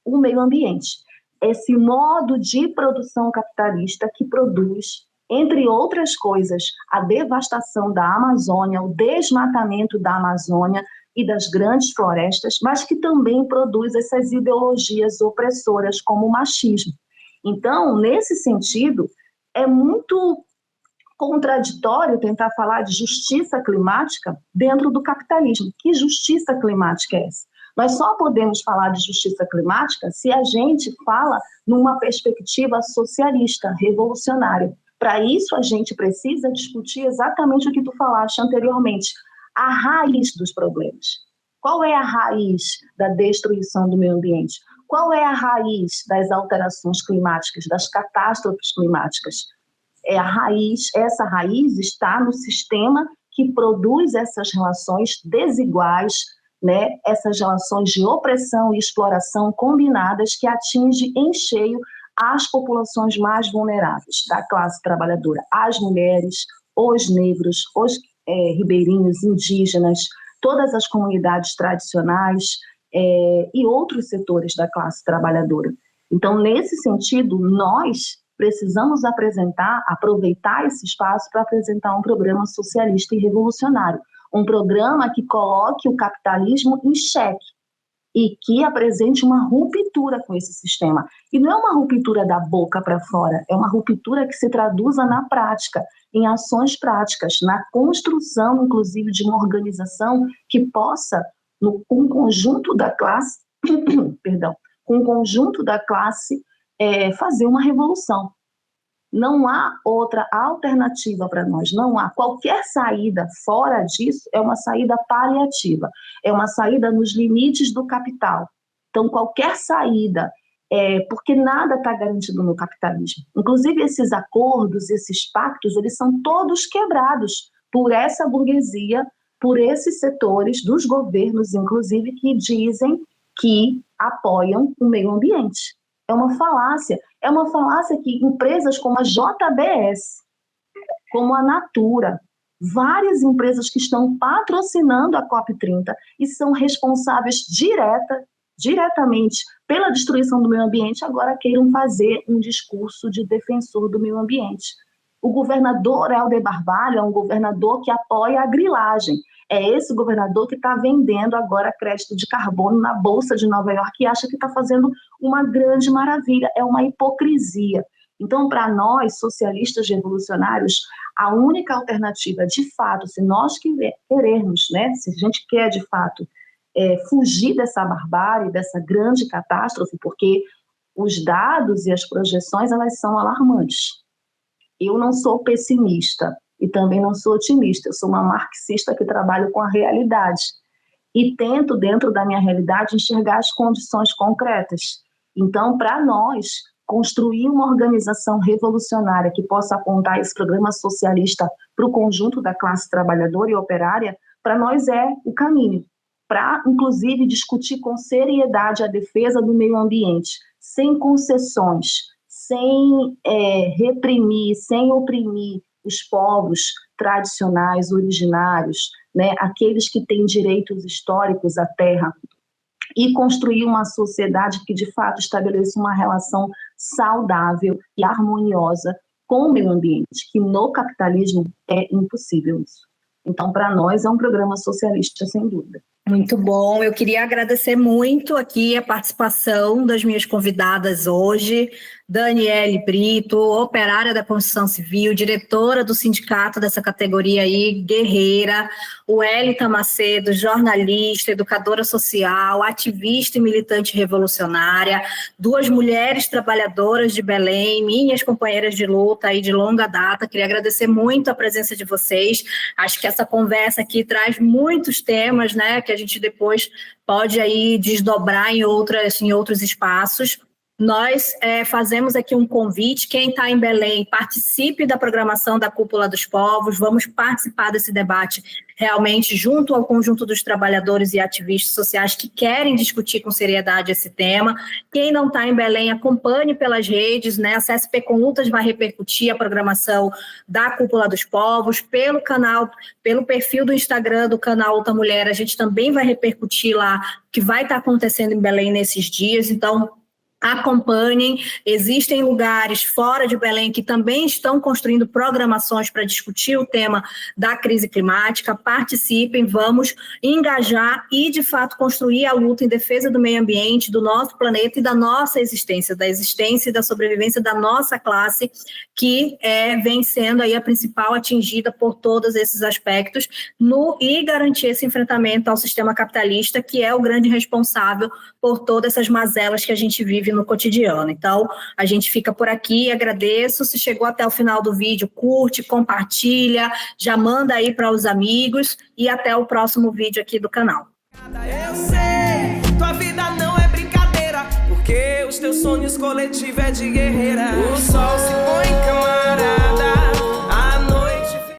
o meio ambiente. Esse modo de produção capitalista que produz entre outras coisas, a devastação da Amazônia, o desmatamento da Amazônia e das grandes florestas, mas que também produz essas ideologias opressoras como o machismo. Então, nesse sentido, é muito contraditório tentar falar de justiça climática dentro do capitalismo. Que justiça climática é essa? Nós só podemos falar de justiça climática se a gente fala numa perspectiva socialista, revolucionária. Para isso, a gente precisa discutir exatamente o que tu falaste anteriormente, a raiz dos problemas. Qual é a raiz da destruição do meio ambiente? Qual é a raiz das alterações climáticas, das catástrofes climáticas? Essa raiz está no sistema que produz essas relações desiguais, né? Essas relações de opressão e exploração combinadas que atingem em cheio as populações mais vulneráveis da classe trabalhadora, as mulheres, os negros, os ribeirinhos, indígenas, todas as comunidades tradicionais e outros setores da classe trabalhadora. Então, nesse sentido, nós precisamos aproveitar esse espaço para apresentar um programa socialista e revolucionário, um programa que coloque o capitalismo em xeque e que apresente uma ruptura com esse sistema. E não é uma ruptura da boca para fora, é uma ruptura que se traduza na prática, em ações práticas, na construção, inclusive, de uma organização que possa, com o conjunto da classe, fazer uma revolução. Não há outra alternativa para nós, não há. Qualquer saída fora disso é uma saída paliativa, é uma saída nos limites do capital. Então, qualquer saída, porque nada está garantido no capitalismo. Inclusive, esses acordos, esses pactos, eles são todos quebrados por essa burguesia, por esses setores dos governos, inclusive, que dizem que apoiam o meio ambiente. É uma falácia. É uma falácia que empresas como a JBS, como a Natura, várias empresas que estão patrocinando a COP30 e são responsáveis diretamente pela destruição do meio ambiente, agora queiram fazer um discurso de defensor do meio ambiente. O governador Helder Barbalho é um governador que apoia a grilagem. É esse governador que está vendendo agora crédito de carbono na Bolsa de Nova York e acha que está fazendo uma grande maravilha. É uma hipocrisia. Então, para nós, socialistas revolucionários, a única alternativa, de fato, se nós querermos, né, se a gente quer, de fato, fugir dessa barbárie, dessa grande catástrofe, porque os dados e as projeções, elas são alarmantes. Eu não sou pessimista e também não sou otimista, eu sou uma marxista que trabalho com a realidade e tento, dentro da minha realidade, enxergar as condições concretas. Então, para nós, construir uma organização revolucionária que possa apontar esse programa socialista para o conjunto da classe trabalhadora e operária, para nós é o caminho, para, inclusive, discutir com seriedade a defesa do meio ambiente, sem concessões, sem reprimir, sem oprimir os povos tradicionais, originários, né, aqueles que têm direitos históricos à terra, e construir uma sociedade que, de fato, estabeleça uma relação saudável e harmoniosa com o meio ambiente, que no capitalismo é impossível isso. Então, para nós, é um programa socialista, sem dúvida. Muito bom, eu queria agradecer muito aqui a participação das minhas convidadas hoje, Daniele Brito, operária da construção civil, diretora do sindicato dessa categoria aí, guerreira, o Wellington Macedo, jornalista, educadora social, ativista e militante revolucionária, duas mulheres trabalhadoras de Belém, minhas companheiras de luta aí de longa data. Queria agradecer muito a presença de vocês. Acho que essa conversa aqui traz muitos temas, né, que a gente depois pode aí desdobrar em outros espaços. Nós fazemos aqui um convite, quem está em Belém, participe da programação da Cúpula dos Povos, vamos participar desse debate realmente junto ao conjunto dos trabalhadores e ativistas sociais que querem discutir com seriedade esse tema. Quem não está em Belém, acompanhe pelas redes, né? A CSP Conlutas vai repercutir a programação da Cúpula dos Povos, pelo canal, pelo perfil do Instagram do canal Luta Mulher, a gente também vai repercutir lá o que vai estar acontecendo em Belém nesses dias. Então, acompanhem, existem lugares fora de Belém que também estão construindo programações para discutir o tema da crise climática, participem, vamos engajar e, de fato, construir a luta em defesa do meio ambiente, do nosso planeta e da nossa existência, da existência e da sobrevivência da nossa classe, que vem sendo aí a principal atingida por todos esses aspectos, e garantir esse enfrentamento ao sistema capitalista, que é o grande responsável por todas essas mazelas que a gente vive no cotidiano. Então, a gente fica por aqui, agradeço. Se chegou até o final do vídeo, curte, compartilha, já manda aí para os amigos e até o próximo vídeo aqui do canal. Eu sei, tua vida não é brincadeira, porque os teus sonhos coletivos é de guerreira. O sol se põe em cama.